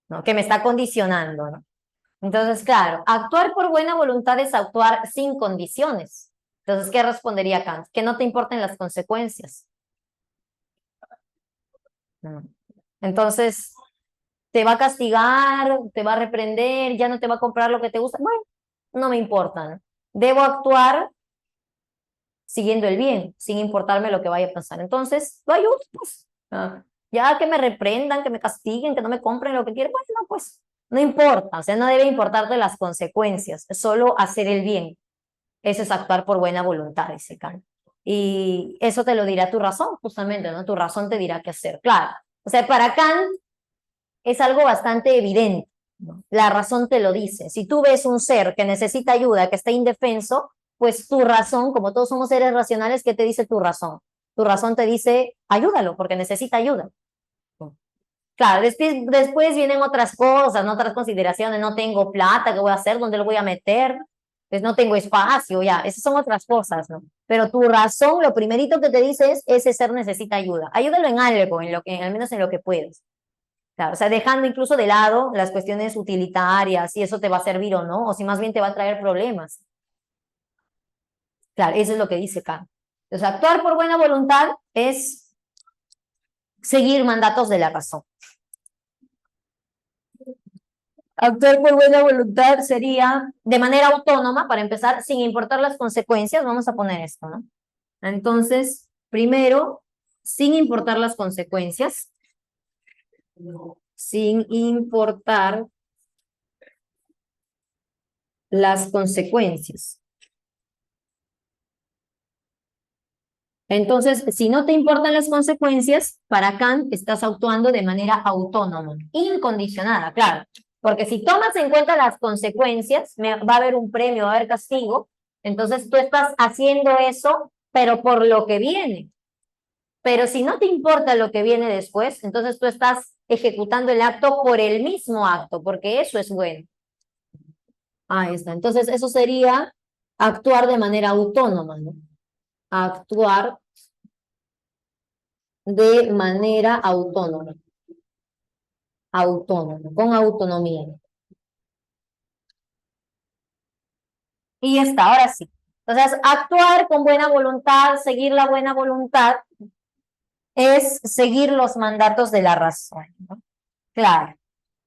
¿no? Que me está condicionando, ¿no? Entonces, claro, actuar por buena voluntad es actuar sin condiciones. Entonces, ¿qué respondería Kant? Que no te importen las consecuencias. ¿No? Entonces, te va a castigar, te va a reprender, ya no te va a comprar lo que te gusta. Bueno, no me importa, ¿no? Debo actuar siguiendo el bien, sin importarme lo que vaya a pasar. Entonces, lo ayudo, pues. Ya que me reprendan, que me castiguen, que no me compren lo que quieren, bueno, pues no importa, o sea, no debe importarte las consecuencias, es solo hacer el bien. Eso es actuar por buena voluntad, dice Kant. Y eso te lo dirá tu razón, justamente, ¿no? Tu razón te dirá qué hacer. Claro. O sea, para Kant es algo bastante evidente, ¿no? La razón te lo dice. Si tú ves un ser que necesita ayuda, que está indefenso, pues tu razón, como todos somos seres racionales, ¿qué te dice tu razón? Tu razón te dice, ayúdalo, porque necesita ayuda. Claro, después vienen otras cosas, ¿no? Otras consideraciones, no tengo plata, ¿qué voy a hacer? ¿Dónde lo voy a meter? Pues no tengo espacio, ya, esas son otras cosas, ¿no? Pero tu razón, lo primerito que te dice es, ese ser necesita ayuda. Ayúdalo en algo, en lo que, al menos en lo que puedes. Claro, o sea, dejando incluso de lado las cuestiones utilitarias, si eso te va a servir o no, o si más bien te va a traer problemas. Claro, eso es lo que dice Kant. Entonces, actuar por buena voluntad es seguir mandatos de la razón. Actuar por buena voluntad sería de manera autónoma, para empezar, sin importar las consecuencias. Vamos a poner esto, ¿no? Entonces, primero, sin importar las consecuencias, sin importar las consecuencias. Entonces, si no te importan las consecuencias, para Kant estás actuando de manera autónoma, incondicionada, claro. Porque si tomas en cuenta las consecuencias, va a haber un premio, va a haber castigo. Entonces tú estás haciendo eso, pero por lo que viene. Pero si no te importa lo que viene después, entonces tú estás ejecutando el acto por el mismo acto, porque eso es bueno. Ahí está. Entonces eso sería actuar de manera autónoma, ¿no? Actuar de manera autónoma, con autonomía. Y ya está, ahora sí. Entonces, actuar con buena voluntad, seguir la buena voluntad, es seguir los mandatos de la razón, ¿no? Claro.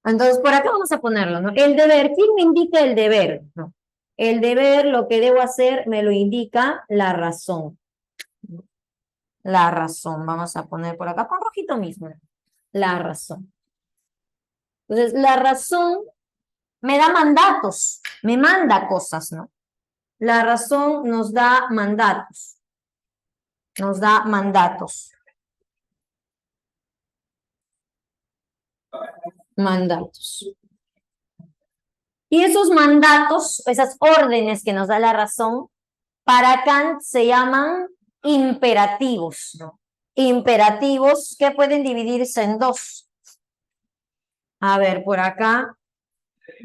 Entonces, por acá vamos a ponerlo, ¿no? El deber, ¿quién me indica el deber? ¿No? El deber, lo que debo hacer, me lo indica la razón. La razón, vamos a poner por acá con rojito mismo. La razón. Entonces, la razón me da mandatos, me manda cosas, ¿no? La razón nos da mandatos, nos da mandatos, mandatos. Y esos mandatos, esas órdenes que nos da la razón, para Kant se llaman imperativos, ¿no? Imperativos que pueden dividirse en dos. A ver, por acá.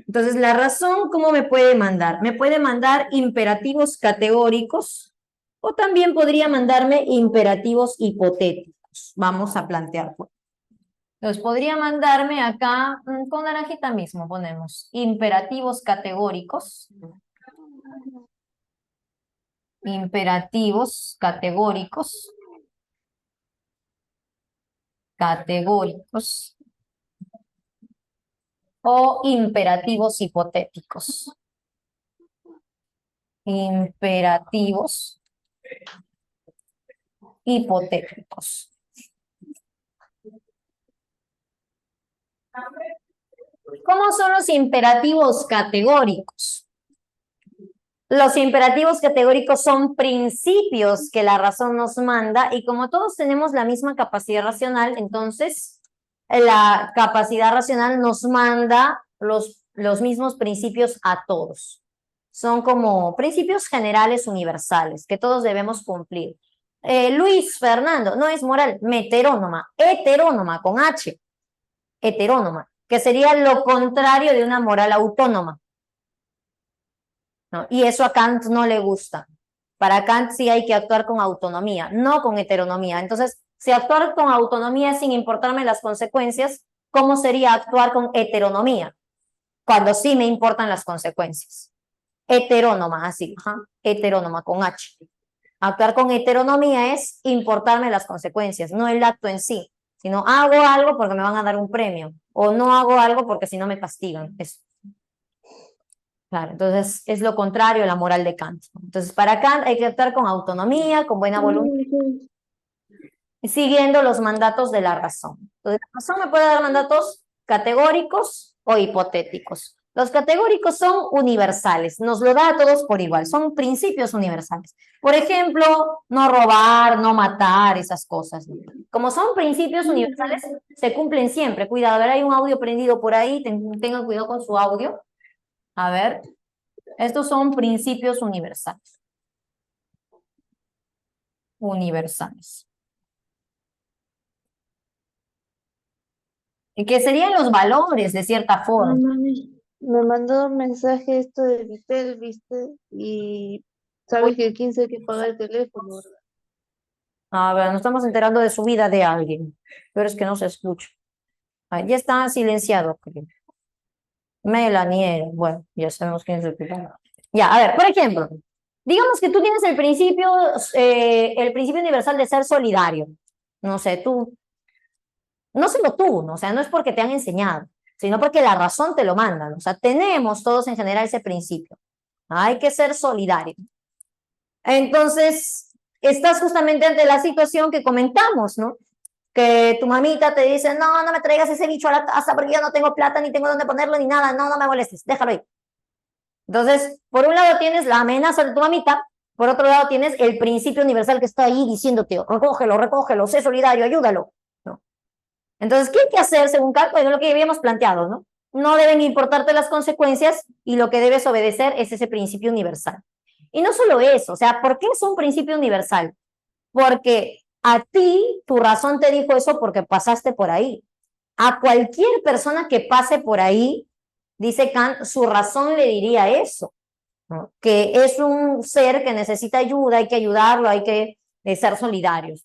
Entonces, la razón, ¿cómo me puede mandar? Me puede mandar imperativos categóricos o también podría mandarme imperativos hipotéticos. Vamos a plantear. Entonces, podría mandarme acá, con naranjita mismo ponemos, imperativos categóricos. Imperativos categóricos. categóricos o imperativos hipotéticos. Imperativos hipotéticos. ¿Cómo son los imperativos categóricos? Los imperativos categóricos son principios que la razón nos manda y como todos tenemos la misma capacidad racional, entonces la capacidad racional nos manda los mismos principios a todos. Son como principios generales universales que todos debemos cumplir. Luis Fernando, no es moral, meterónoma, heterónoma con H, heterónoma, que sería lo contrario de una moral autónoma. ¿No? Y eso a Kant no le gusta. Para Kant sí hay que actuar con autonomía, no con heteronomía. Entonces, si actuar con autonomía sin importarme las consecuencias, ¿cómo sería actuar con heteronomía? Cuando sí me importan las consecuencias. Heterónoma, así, heterónoma con H. Actuar con heteronomía es importarme las consecuencias, no el acto en sí, sino hago algo porque me van a dar un premio, o no hago algo porque si no me castigan. Eso. Claro, entonces es lo contrario a la moral de Kant. Entonces, para Kant hay que actuar con autonomía, con buena voluntad, siguiendo los mandatos de la razón. Entonces, la razón me puede dar mandatos categóricos o hipotéticos. Los categóricos son universales, nos lo da a todos por igual, son principios universales. Por ejemplo, no robar, no matar, esas cosas. Como son principios universales, se cumplen siempre. Cuidado, a ver, hay un audio prendido por ahí, tengan cuidado con su audio. A ver, estos son principios universales. Universales. Y que serían los valores, de cierta forma. Me mandó un mensaje esto de Vitel, ¿viste? Y sabes que el 15 hay que pagar el teléfono, ¿verdad? A ver, nos estamos enterando de su vida de alguien, pero es que no se escucha. Ya está silenciado, creo. Melanie, bueno, ya sabemos quién es el culpable. Ya, a ver, por ejemplo, digamos que tú tienes el principio universal de ser solidario. No sé, tú, no solo tú, ¿no? O sea, no es porque te han enseñado, sino porque la razón te lo manda. O sea, tenemos todos en general ese principio. Hay que ser solidario. Entonces, estás justamente ante la situación que comentamos, ¿no? Que tu mamita te dice, no, no me traigas ese bicho a la casa porque yo no tengo plata, ni tengo dónde ponerlo, ni nada, no, no me molestes, déjalo ahí. Entonces, por un lado tienes la amenaza de tu mamita, por otro lado tienes el principio universal que está ahí diciéndote, recógelo, recógelo, sé solidario, ayúdalo, ¿no? Entonces, ¿qué hay que hacer según Kant? Bueno, lo que habíamos planteado, ¿no? No deben importarte las consecuencias y lo que debes obedecer es ese principio universal. Y no solo eso, o sea, ¿por qué es un principio universal? Porque a ti, tu razón te dijo eso porque pasaste por ahí. A cualquier persona que pase por ahí, dice Kant, su razón le diría eso, ¿no? Que es un ser que necesita ayuda, hay que ayudarlo, hay que ser solidarios.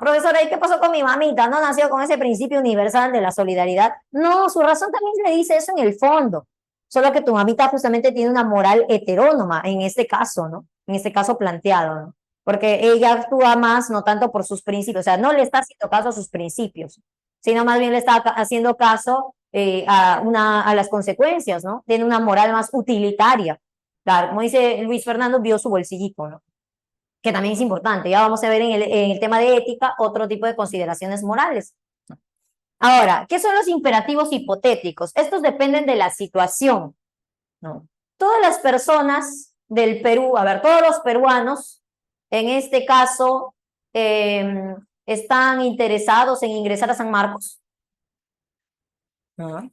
Profesora, ¿y qué pasó con mi mamita? ¿No nació con ese principio universal de la solidaridad? No, su razón también le dice eso en el fondo, solo que tu mamita justamente tiene una moral heterónoma en este caso, ¿no? En este caso planteado, ¿no? Porque ella actúa más, no tanto por sus principios, o sea, no le está haciendo caso a sus principios, sino más bien le está haciendo caso a las consecuencias, ¿no? Tiene una moral más utilitaria. Claro, como dice Luis Fernando, vio su bolsillito, ¿no? Que también es importante. Ya vamos a ver en el tema de ética otro tipo de consideraciones morales. Ahora, ¿qué son los imperativos hipotéticos? Estos dependen de la situación, ¿no? Todas las personas del Perú, a ver, todos los peruanos, en este caso, están interesados en ingresar a San Marcos. ¿No?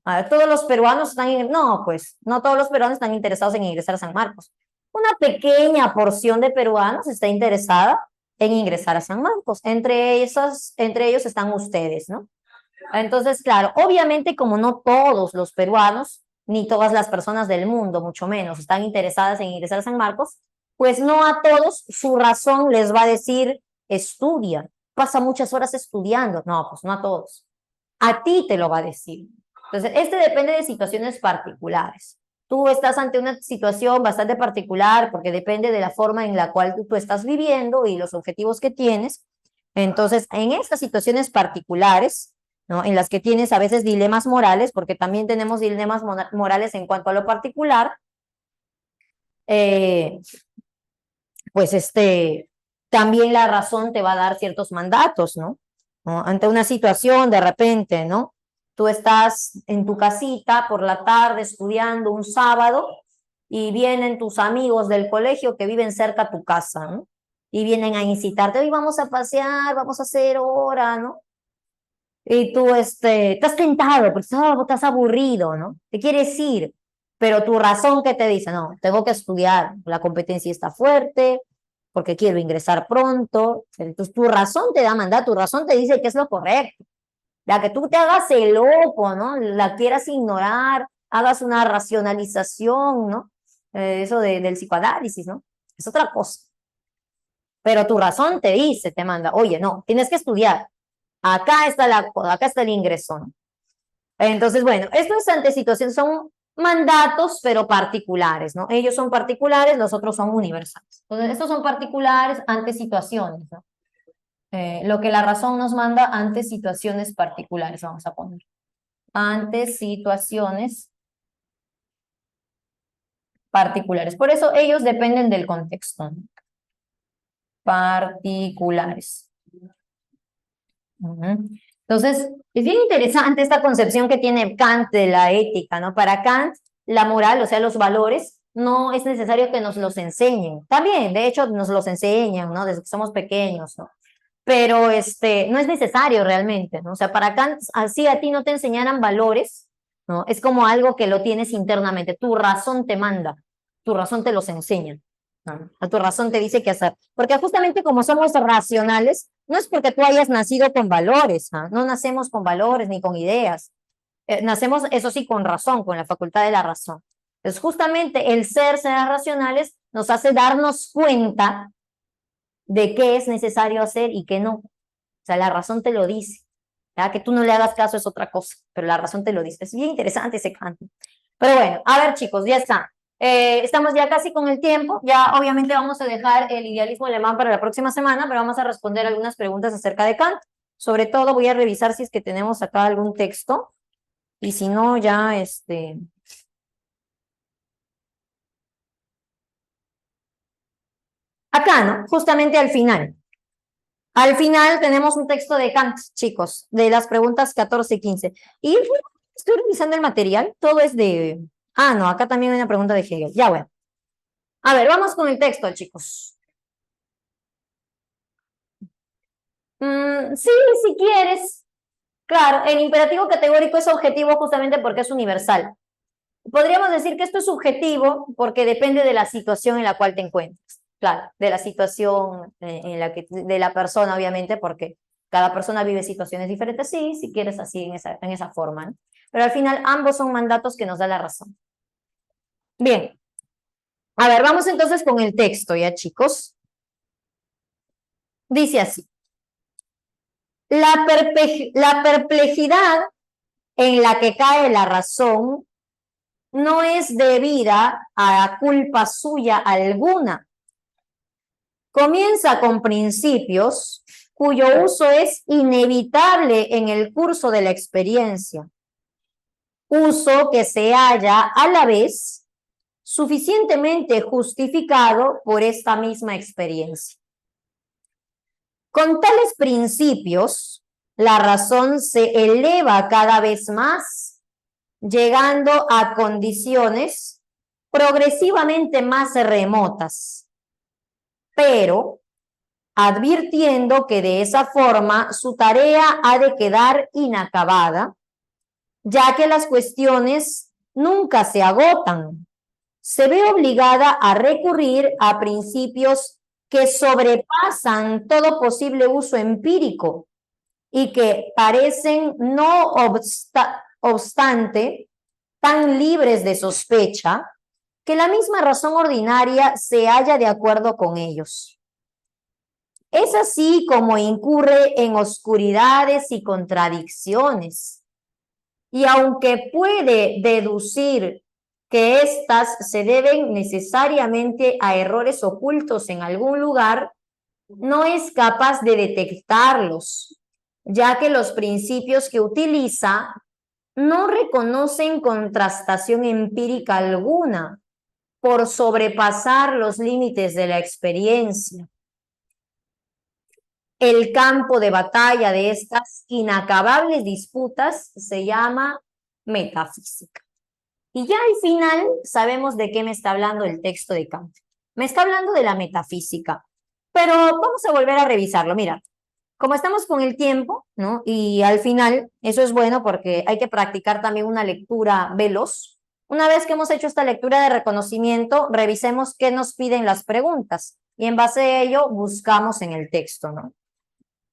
A ver, todos los peruanos están, no, pues, no todos los peruanos están interesados en ingresar a San Marcos. Una pequeña porción de peruanos está interesada en ingresar a San Marcos. Entre ellos están ustedes, ¿no? Entonces, claro, obviamente como no todos los peruanos, ni todas las personas del mundo, mucho menos, están interesadas en ingresar a San Marcos, pues no a todos su razón les va a decir, estudia, pasa muchas horas estudiando. No, pues no a todos. A ti te lo va a decir. Entonces, depende de situaciones particulares. Tú estás ante una situación bastante particular porque depende de la forma en la cual tú estás viviendo y los objetivos que tienes. Entonces, en estas situaciones particulares, ¿no? En las que tienes a veces dilemas morales, porque también tenemos dilemas morales en cuanto a lo particular, pues también la razón te va a dar ciertos mandatos, ¿no? Ante una situación de repente, ¿no? Tú estás en tu casita por la tarde estudiando un sábado y vienen tus amigos del colegio que viven cerca a tu casa, ¿no? Y vienen a incitarte, hoy vamos a pasear, vamos a hacer hora, ¿no? Y tú estás tentado, porque estás aburrido, ¿no? Te quieres ir, pero tu razón que te dice, no, tengo que estudiar, la competencia está fuerte, porque quiero ingresar pronto. Entonces tu razón te da mandato, tu razón te dice que es lo correcto. Ya que tú te hagas el loco, ¿no? La quieras ignorar, hagas una racionalización, ¿no? Eso del psicoanálisis, ¿no? Es otra cosa. Pero tu razón te dice, te manda, oye, no, tienes que estudiar. Acá está el ingreso, ¿no? Entonces, bueno, esto es ante situaciones, son mandatos, pero particulares, ¿no? Ellos son particulares, los otros son universales. Entonces, estos son particulares ante situaciones, ¿no? Lo que la razón nos manda ante situaciones particulares, vamos a poner. Ante situaciones particulares. Por eso ellos dependen del contexto, ¿no? Particulares. Entonces, es bien interesante esta concepción que tiene Kant de la ética, ¿no? Para Kant, la moral, o sea, los valores, no es necesario que nos los enseñen. También, de hecho, nos los enseñan, ¿no? Desde que somos pequeños, ¿no? Pero no es necesario realmente, ¿no? O sea, para Kant, así a ti no te enseñaran valores, ¿no? Es como algo que lo tienes internamente. Tu razón te manda, tu razón te los enseña, ¿no? A tu razón te dice qué hacer. Porque justamente como somos racionales, no es porque tú hayas nacido con valores, ¿ah? No nacemos con valores ni con ideas. Nacemos, eso sí, con razón, con la facultad de la razón. Entonces, justamente el ser racionales nos hace darnos cuenta de qué es necesario hacer y qué no. O sea, la razón te lo dice. ¿Ya? Que tú no le hagas caso es otra cosa, pero la razón te lo dice. Es bien interesante ese canto. Pero bueno, a ver chicos, ya está. Estamos ya casi con el tiempo. Ya obviamente vamos a dejar el idealismo alemán para la próxima semana, pero vamos a responder algunas preguntas acerca de Kant. Sobre todo voy a revisar si es que tenemos acá algún texto. Y si no, ya acá, ¿no? Justamente al final. Al final tenemos un texto de Kant, chicos, de las preguntas 14 y 15. Y estoy revisando el material, todo es de... Ah, no, acá también hay una pregunta de Hegel. Ya, bueno. A ver, vamos con el texto, chicos. Sí, si quieres. Claro, el imperativo categórico es objetivo justamente porque es universal. Podríamos decir que esto es subjetivo porque depende de la situación en la cual te encuentres. Claro, de la situación en la que, de la persona, obviamente, porque cada persona vive situaciones diferentes, sí, si quieres así, en esa forma, ¿no? Pero al final ambos son mandatos que nos da la razón. Bien, a ver, vamos entonces con el texto, ya chicos. Dice así. La perplejidad en la que cae la razón no es debida a culpa suya alguna. Comienza con principios cuyo uso es inevitable en el curso de la experiencia. Uso que se halla a la vez suficientemente justificado por esta misma experiencia. Con tales principios, la razón se eleva cada vez más, llegando a condiciones progresivamente más remotas, pero advirtiendo que de esa forma su tarea ha de quedar inacabada, ya que las cuestiones nunca se agotan. Se ve obligada a recurrir a principios que sobrepasan todo posible uso empírico y que parecen no obstante tan libres de sospecha que la misma razón ordinaria se halla de acuerdo con ellos. Es así como incurre en oscuridades y contradicciones, y aunque puede deducir que éstas se deben necesariamente a errores ocultos en algún lugar, no es capaz de detectarlos, ya que los principios que utiliza no reconocen contrastación empírica alguna por sobrepasar los límites de la experiencia. El campo de batalla de estas inacabables disputas se llama metafísica. Y ya al final sabemos de qué me está hablando el texto de Kant. Me está hablando de la metafísica, pero vamos a volver a revisarlo. Mira, como estamos con el tiempo, ¿no? Y al final, eso es bueno porque hay que practicar también una lectura veloz. Una vez que hemos hecho esta lectura de reconocimiento, revisemos qué nos piden las preguntas y en base a ello buscamos en el texto, ¿no?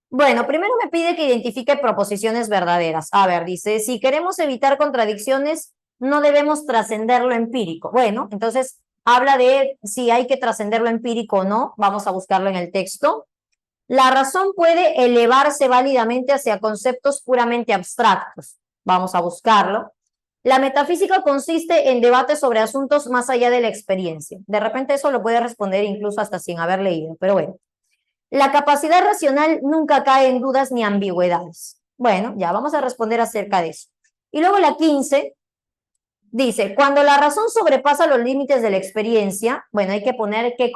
Bueno, primero me pide que identifique proposiciones verdaderas. A ver, dice, si queremos evitar contradicciones, no debemos trascender lo empírico. Bueno, entonces habla de si hay que trascender lo empírico o no. Vamos a buscarlo en el texto. La razón puede elevarse válidamente hacia conceptos puramente abstractos. Vamos a buscarlo. La metafísica consiste en debates sobre asuntos más allá de la experiencia. De repente eso lo puede responder incluso hasta sin haber leído, pero bueno. La capacidad racional nunca cae en dudas ni ambigüedades. Bueno, ya vamos a responder acerca de eso. Y luego la 15 dice, cuando la razón sobrepasa los límites de la experiencia, bueno, hay que poner qué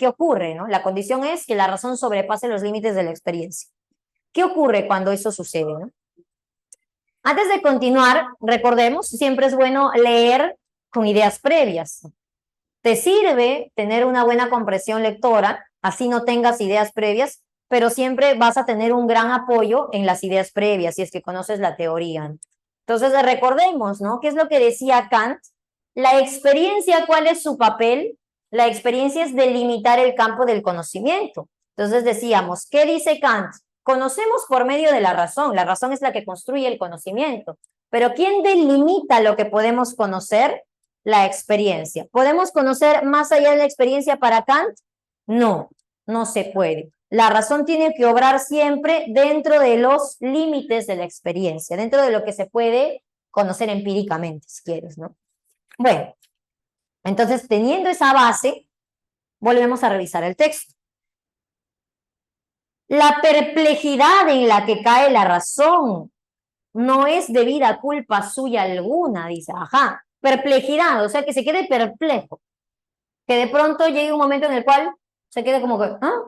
ocurre, ¿no? La condición es que la razón sobrepase los límites de la experiencia. ¿Qué ocurre cuando eso sucede, no? Antes de continuar, recordemos, siempre es bueno leer con ideas previas. Te sirve tener una buena comprensión lectora, así no tengas ideas previas, pero siempre vas a tener un gran apoyo en las ideas previas, si es que conoces la teoría. Entonces, recordemos, ¿no? ¿Qué es lo que decía Kant? La experiencia, ¿cuál es su papel? La experiencia es delimitar el campo del conocimiento. Entonces decíamos, ¿qué dice Kant? Conocemos por medio de la razón es la que construye el conocimiento, pero ¿quién delimita lo que podemos conocer? La experiencia. ¿Podemos conocer más allá de la experiencia para Kant? No, no se puede. La razón tiene que obrar siempre dentro de los límites de la experiencia, dentro de lo que se puede conocer empíricamente, si quieres, ¿no? Bueno, entonces teniendo esa base, volvemos a revisar el texto. La perplejidad en la que cae la razón no es debida a culpa suya alguna, dice, ajá, perplejidad, o sea, que se quede perplejo, que de pronto llegue un momento en el cual se quede como que, ¿ah?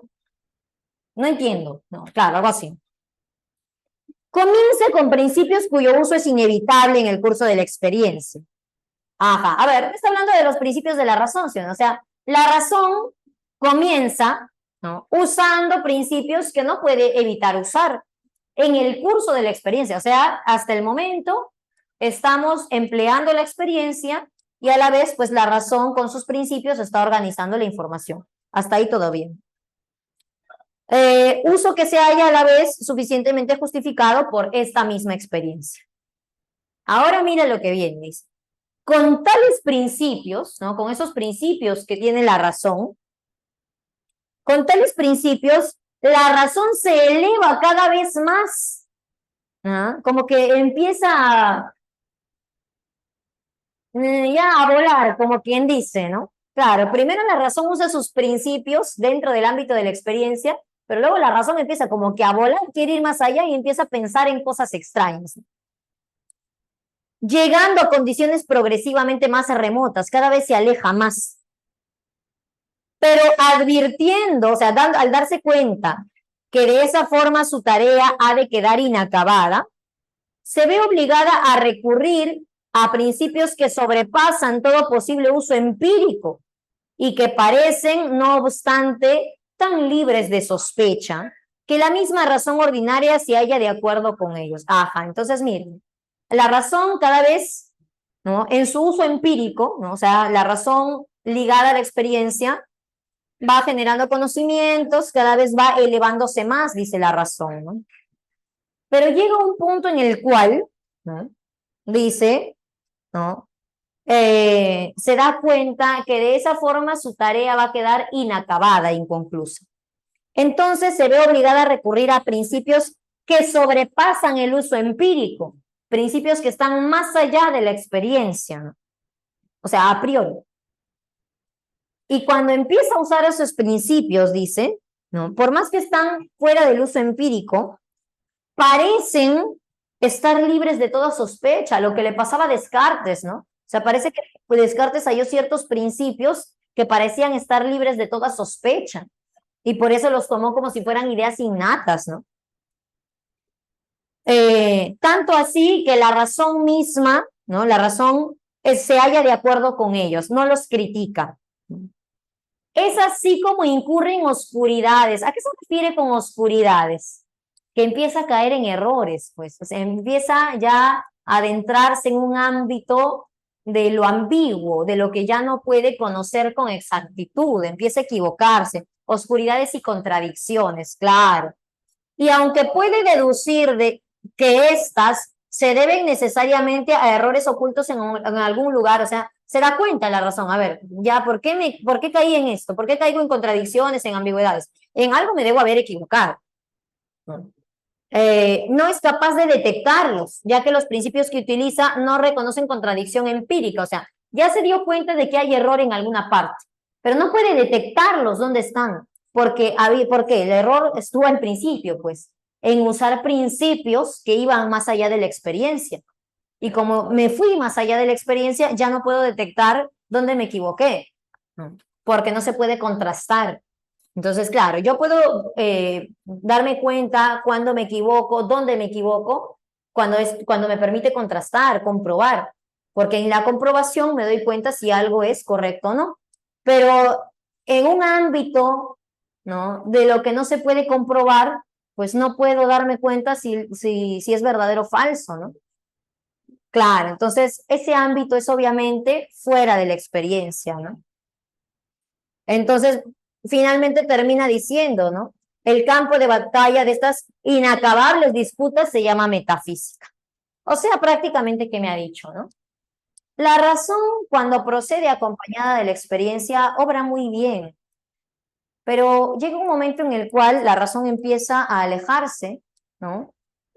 No entiendo, no, claro, algo así. Comience con principios cuyo uso es inevitable en el curso de la experiencia. Ajá, a ver, está hablando de los principios de la razón, ¿sí? O sea, la razón comienza, ¿no? Usando principios que no puede evitar usar en el curso de la experiencia. O sea, hasta el momento estamos empleando la experiencia y a la vez, pues la razón con sus principios está organizando la información. Hasta ahí todo bien. Uso que se haya a la vez suficientemente justificado por esta misma experiencia. Ahora mira lo que viene, dice. Con tales principios, ¿no? Con esos principios que tiene la razón, con tales principios, la razón se eleva cada vez más, ¿no? Como que empieza ya a volar, como quien dice, ¿no? Claro, primero la razón usa sus principios dentro del ámbito de la experiencia, pero luego la razón empieza como que a volar, quiere ir más allá y empieza a pensar en cosas extrañas. Llegando a condiciones progresivamente más remotas, cada vez se aleja más. Pero advirtiendo, o sea, al darse cuenta que de esa forma su tarea ha de quedar inacabada, se ve obligada a recurrir a principios que sobrepasan todo posible uso empírico y que parecen, no obstante, tan libres de sospecha que la misma razón ordinaria se halla de acuerdo con ellos. Ajá, entonces miren, la razón cada vez, ¿no? En su uso empírico, ¿no? O sea, la razón ligada a la experiencia va generando conocimientos, cada vez va elevándose más, dice la razón, ¿no? Pero llega un punto en el cual, ¿no? Dice, ¿no? Se da cuenta que de esa forma su tarea va a quedar inacabada, inconclusa. Entonces se ve obligada a recurrir a principios que sobrepasan el uso empírico, principios que están más allá de la experiencia, ¿no? O sea, a priori. Y cuando empieza a usar esos principios, dice, ¿no? Por más que están fuera del uso empírico, parecen estar libres de toda sospecha, lo que le pasaba a Descartes, ¿no? O sea, parece que Descartes halló ciertos principios que parecían estar libres de toda sospecha, y por eso los tomó como si fueran ideas innatas, ¿no? Tanto así que la razón misma, ¿no? La razón se halla de acuerdo con ellos, no los critica. Es así como incurre en oscuridades. ¿A qué se refiere con oscuridades? Que empieza a caer en errores, pues, o sea, empieza ya a adentrarse en un ámbito de lo ambiguo, de lo que ya no puede conocer con exactitud, empieza a equivocarse, oscuridades y contradicciones, claro. Y aunque puede deducir de que éstas se deben necesariamente a errores ocultos en algún lugar, o sea, se da cuenta la razón, a ver, ya, ¿por qué caí en esto? ¿Por qué caigo en contradicciones, en ambigüedades? En algo me debo haber equivocado. No es capaz de detectarlos, ya que los principios que utiliza no reconocen contradicción empírica, o sea, ya se dio cuenta de que hay error en alguna parte, pero no puede detectarlos dónde están, porque el error estuvo al principio, pues, en usar principios que iban más allá de la experiencia. Y como me fui más allá de la experiencia, ya no puedo detectar dónde me equivoqué, porque no se puede contrastar. Entonces, claro, yo puedo darme cuenta cuando me equivoco, dónde me equivoco, cuando me permite contrastar, comprobar, porque en la comprobación me doy cuenta si algo es correcto o no. Pero en un ámbito, ¿no?, de lo que no se puede comprobar, pues no puedo darme cuenta si es verdadero o falso, ¿no? Claro, entonces ese ámbito es obviamente fuera de la experiencia, ¿no? Entonces, finalmente termina diciendo, ¿no? El campo de batalla de estas inacabables disputas se llama metafísica. O sea, prácticamente, ¿qué me ha dicho, no? La razón, cuando procede acompañada de la experiencia, obra muy bien, pero llega un momento en el cual la razón empieza a alejarse, ¿no?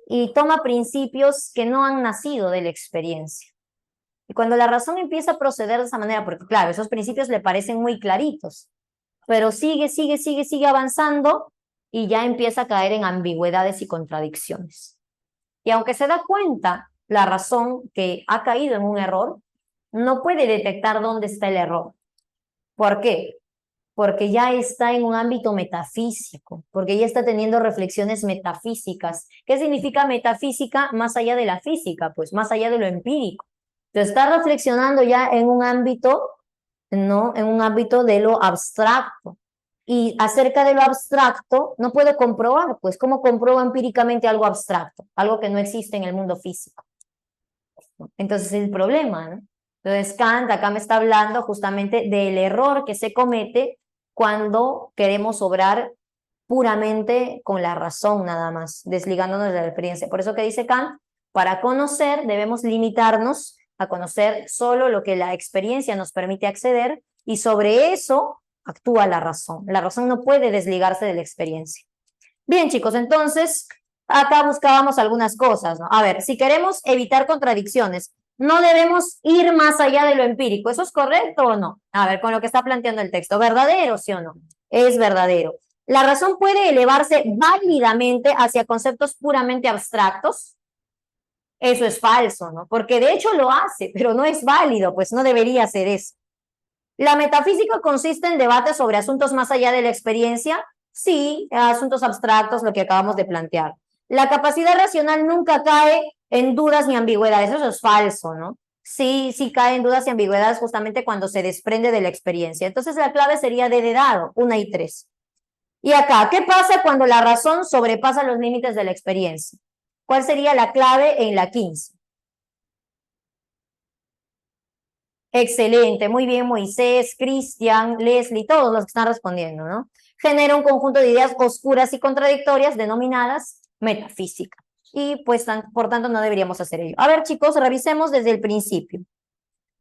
Y toma principios que no han nacido de la experiencia. Y cuando la razón empieza a proceder de esa manera, porque claro, esos principios le parecen muy claritos, pero sigue avanzando y ya empieza a caer en ambigüedades y contradicciones. Y aunque se da cuenta la razón que ha caído en un error, no puede detectar dónde está el error. ¿Por qué? Porque ya está en un ámbito metafísico, porque ya está teniendo reflexiones metafísicas. ¿Qué significa metafísica? Más allá de la física, pues más allá de lo empírico. Entonces está reflexionando ya en un ámbito, ¿no? En un ámbito de lo abstracto. Y acerca de lo abstracto no puedo comprobar, pues ¿cómo compruebo empíricamente algo abstracto? Algo que no existe en el mundo físico. Entonces es el problema, ¿no? Entonces Kant acá me está hablando justamente del error que se comete cuando queremos obrar puramente con la razón nada más, desligándonos de la experiencia. Por eso que dice Kant, para conocer debemos limitarnos a conocer solo lo que la experiencia nos permite acceder y sobre eso actúa la razón. La razón no puede desligarse de la experiencia. Bien, chicos, entonces acá buscábamos algunas cosas, ¿no? A ver, si queremos evitar contradicciones, no debemos ir más allá de lo empírico. ¿Eso es correcto o no? A ver, con lo que está planteando el texto, ¿verdadero, sí o no? Es verdadero. La razón puede elevarse válidamente hacia conceptos puramente abstractos. Eso es falso, ¿no? Porque de hecho lo hace, pero no es válido, pues no debería ser eso. ¿La metafísica consiste en debates sobre asuntos más allá de la experiencia? Sí, asuntos abstractos, lo que acabamos de plantear. La capacidad racional nunca cae en dudas ni ambigüedades, eso es falso, ¿no? Sí cae en dudas y ambigüedades justamente cuando se desprende de la experiencia. Entonces la clave sería de dado, 1 y 3. Y acá, ¿qué pasa cuando la razón sobrepasa los límites de la experiencia? ¿Cuál sería la clave en la 15? Excelente, muy bien, Moisés, Cristian, Leslie, todos los que están respondiendo, ¿no? Genera un conjunto de ideas oscuras y contradictorias denominadas metafísica. Y pues, por tanto, no deberíamos hacer ello. A ver, chicos, revisemos desde el principio.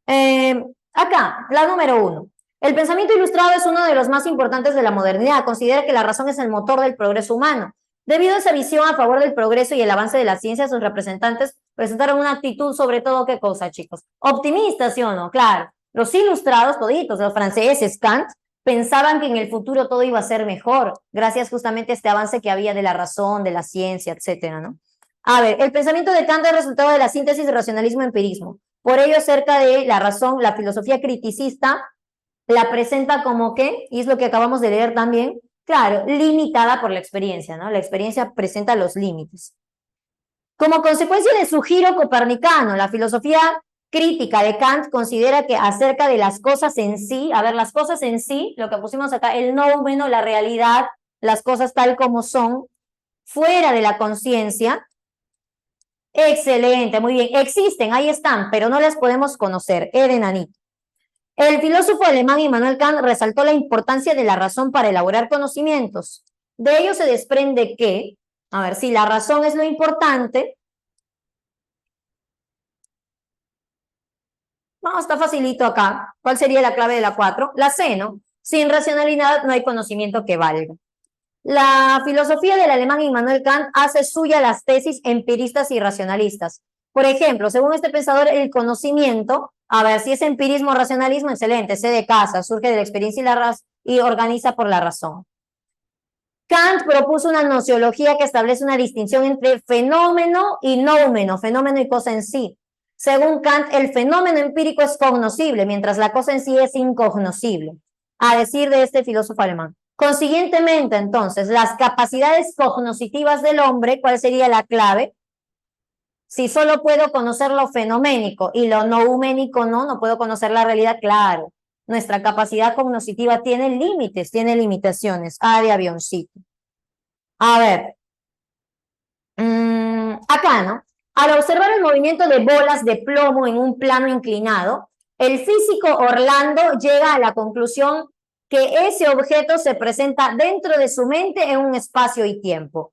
Acá, la número 1. El pensamiento ilustrado es uno de los más importantes de la modernidad. Considera que la razón es el motor del progreso humano. Debido a esa visión a favor del progreso y el avance de la ciencia, sus representantes presentaron una actitud sobre todo, ¿qué cosa, chicos? Optimista, ¿sí o no? Claro. Los ilustrados, toditos, los franceses, Kant, pensaban que en el futuro todo iba a ser mejor, gracias justamente a este avance que había de la razón, de la ciencia, etcétera, ¿no? A ver, el pensamiento de Kant es resultado de la síntesis de racionalismo-empirismo. Por ello, acerca de la razón, la filosofía criticista la presenta como ¿qué? Y es lo que acabamos de leer también, claro, limitada por la experiencia, ¿no? La experiencia presenta los límites. Como consecuencia de su giro copernicano, la filosofía crítica de Kant considera que acerca de las cosas en sí, a ver, las cosas en sí, lo que pusimos acá, el noumeno, la realidad, las cosas tal como son, fuera de la conciencia, excelente, muy bien, existen, ahí están, pero no las podemos conocer, Anito. El filósofo alemán Immanuel Kant resaltó la importancia de la razón para elaborar conocimientos. De ello se desprende que, a ver, si la razón es lo importante, no, está facilito acá. ¿Cuál sería la clave de la 4? La C, ¿no? Sin racionalidad no hay conocimiento que valga. La filosofía del alemán Immanuel Kant hace suya las tesis empiristas y racionalistas. Por ejemplo, según este pensador, el conocimiento, a ver, si es empirismo o racionalismo, excelente, C de casa, surge de la experiencia y organiza por la razón. Kant propuso una nociología que establece una distinción entre fenómeno y noumeno, fenómeno y cosa en sí. Según Kant, el fenómeno empírico es cognoscible, mientras la cosa en sí es incognoscible, a decir de este filósofo alemán. Consiguientemente, entonces, las capacidades cognoscitivas del hombre, ¿cuál sería la clave? Si solo puedo conocer lo fenoménico y lo nouménico no puedo conocer la realidad, claro. Nuestra capacidad cognoscitiva tiene límites, tiene limitaciones. A de avioncito. A ver. Acá, ¿no? Al observar el movimiento de bolas de plomo en un plano inclinado, el físico Orlando llega a la conclusión que ese objeto se presenta dentro de su mente en un espacio y tiempo.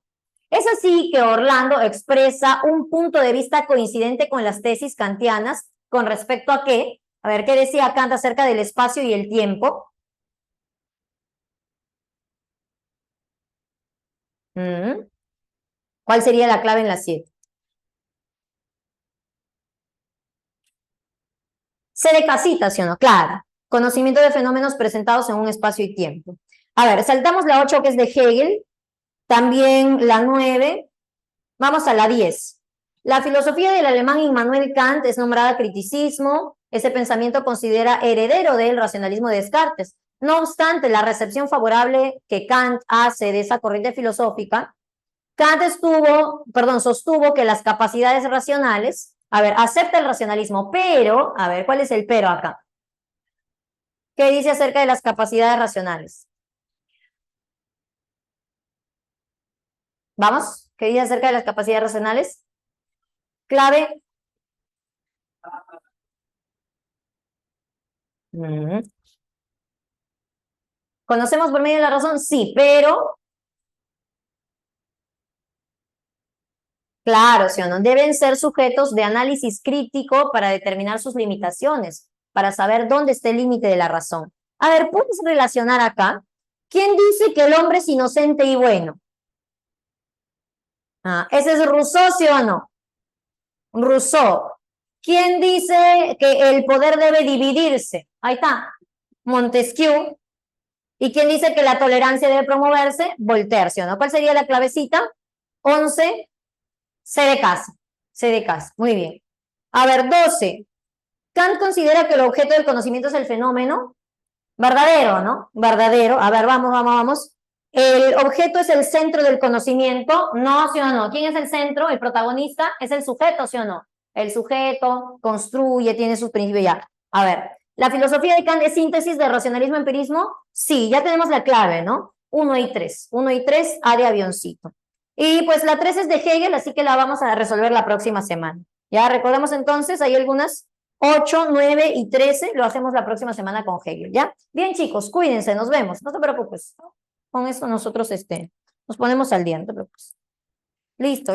Es así que Orlando expresa un punto de vista coincidente con las tesis kantianas con respecto a qué. A ver, ¿qué decía Kant acerca del espacio y el tiempo? ¿Cuál sería la clave en la 7? Se de casita, ¿sí o no? Claro. Conocimiento de fenómenos presentados en un espacio y tiempo. A ver, saltamos la 8 que es de Hegel, también la 9, vamos a la 10. La filosofía del alemán Immanuel Kant es nombrada criticismo, ese pensamiento considera heredero del racionalismo de Descartes. No obstante, la recepción favorable que Kant hace de esa corriente filosófica, Kant sostuvo que las capacidades racionales, a ver, acepta el racionalismo, pero, a ver, ¿cuál es el pero acá? ¿Qué dice acerca de las capacidades racionales? ¿Vamos? ¿Qué dice acerca de las capacidades racionales? Clave. ¿Conocemos por medio de la razón? Sí, pero claro, ¿sí o no? Deben ser sujetos de análisis crítico para determinar sus limitaciones, para saber dónde está el límite de la razón. A ver, ¿puedes relacionar acá? ¿Quién dice que el hombre es inocente y bueno? ¿Ese es Rousseau, sí o no? Rousseau. ¿Quién dice que el poder debe dividirse? Ahí está, Montesquieu. ¿Y quién dice que la tolerancia debe promoverse? Voltaire, ¿sí o no? ¿Cuál sería la clavecita? 11, C de casa. C de casa, muy bien. A ver, 12. Kant considera que el objeto del conocimiento es el fenómeno. Verdadero, ¿no? Verdadero. A ver, vamos. El objeto es el centro del conocimiento. No, sí o no. ¿Quién es el centro? El protagonista es el sujeto, ¿sí o no? El sujeto construye, tiene sus principios ya. A ver, ¿la filosofía de Kant es síntesis de racionalismo-empirismo? Sí, ya tenemos la clave, ¿no? 1 y 3. 1 y 3, A de avioncito. Y pues la 3 es de Hegel, así que la vamos a resolver la próxima semana. Ya recordamos entonces, hay algunas 8, 9 y 13, lo hacemos la próxima semana con Hegel, ¿ya? Bien, chicos, cuídense, nos vemos, no te preocupes. Con eso nosotros nos ponemos al día, no te preocupes. Listo.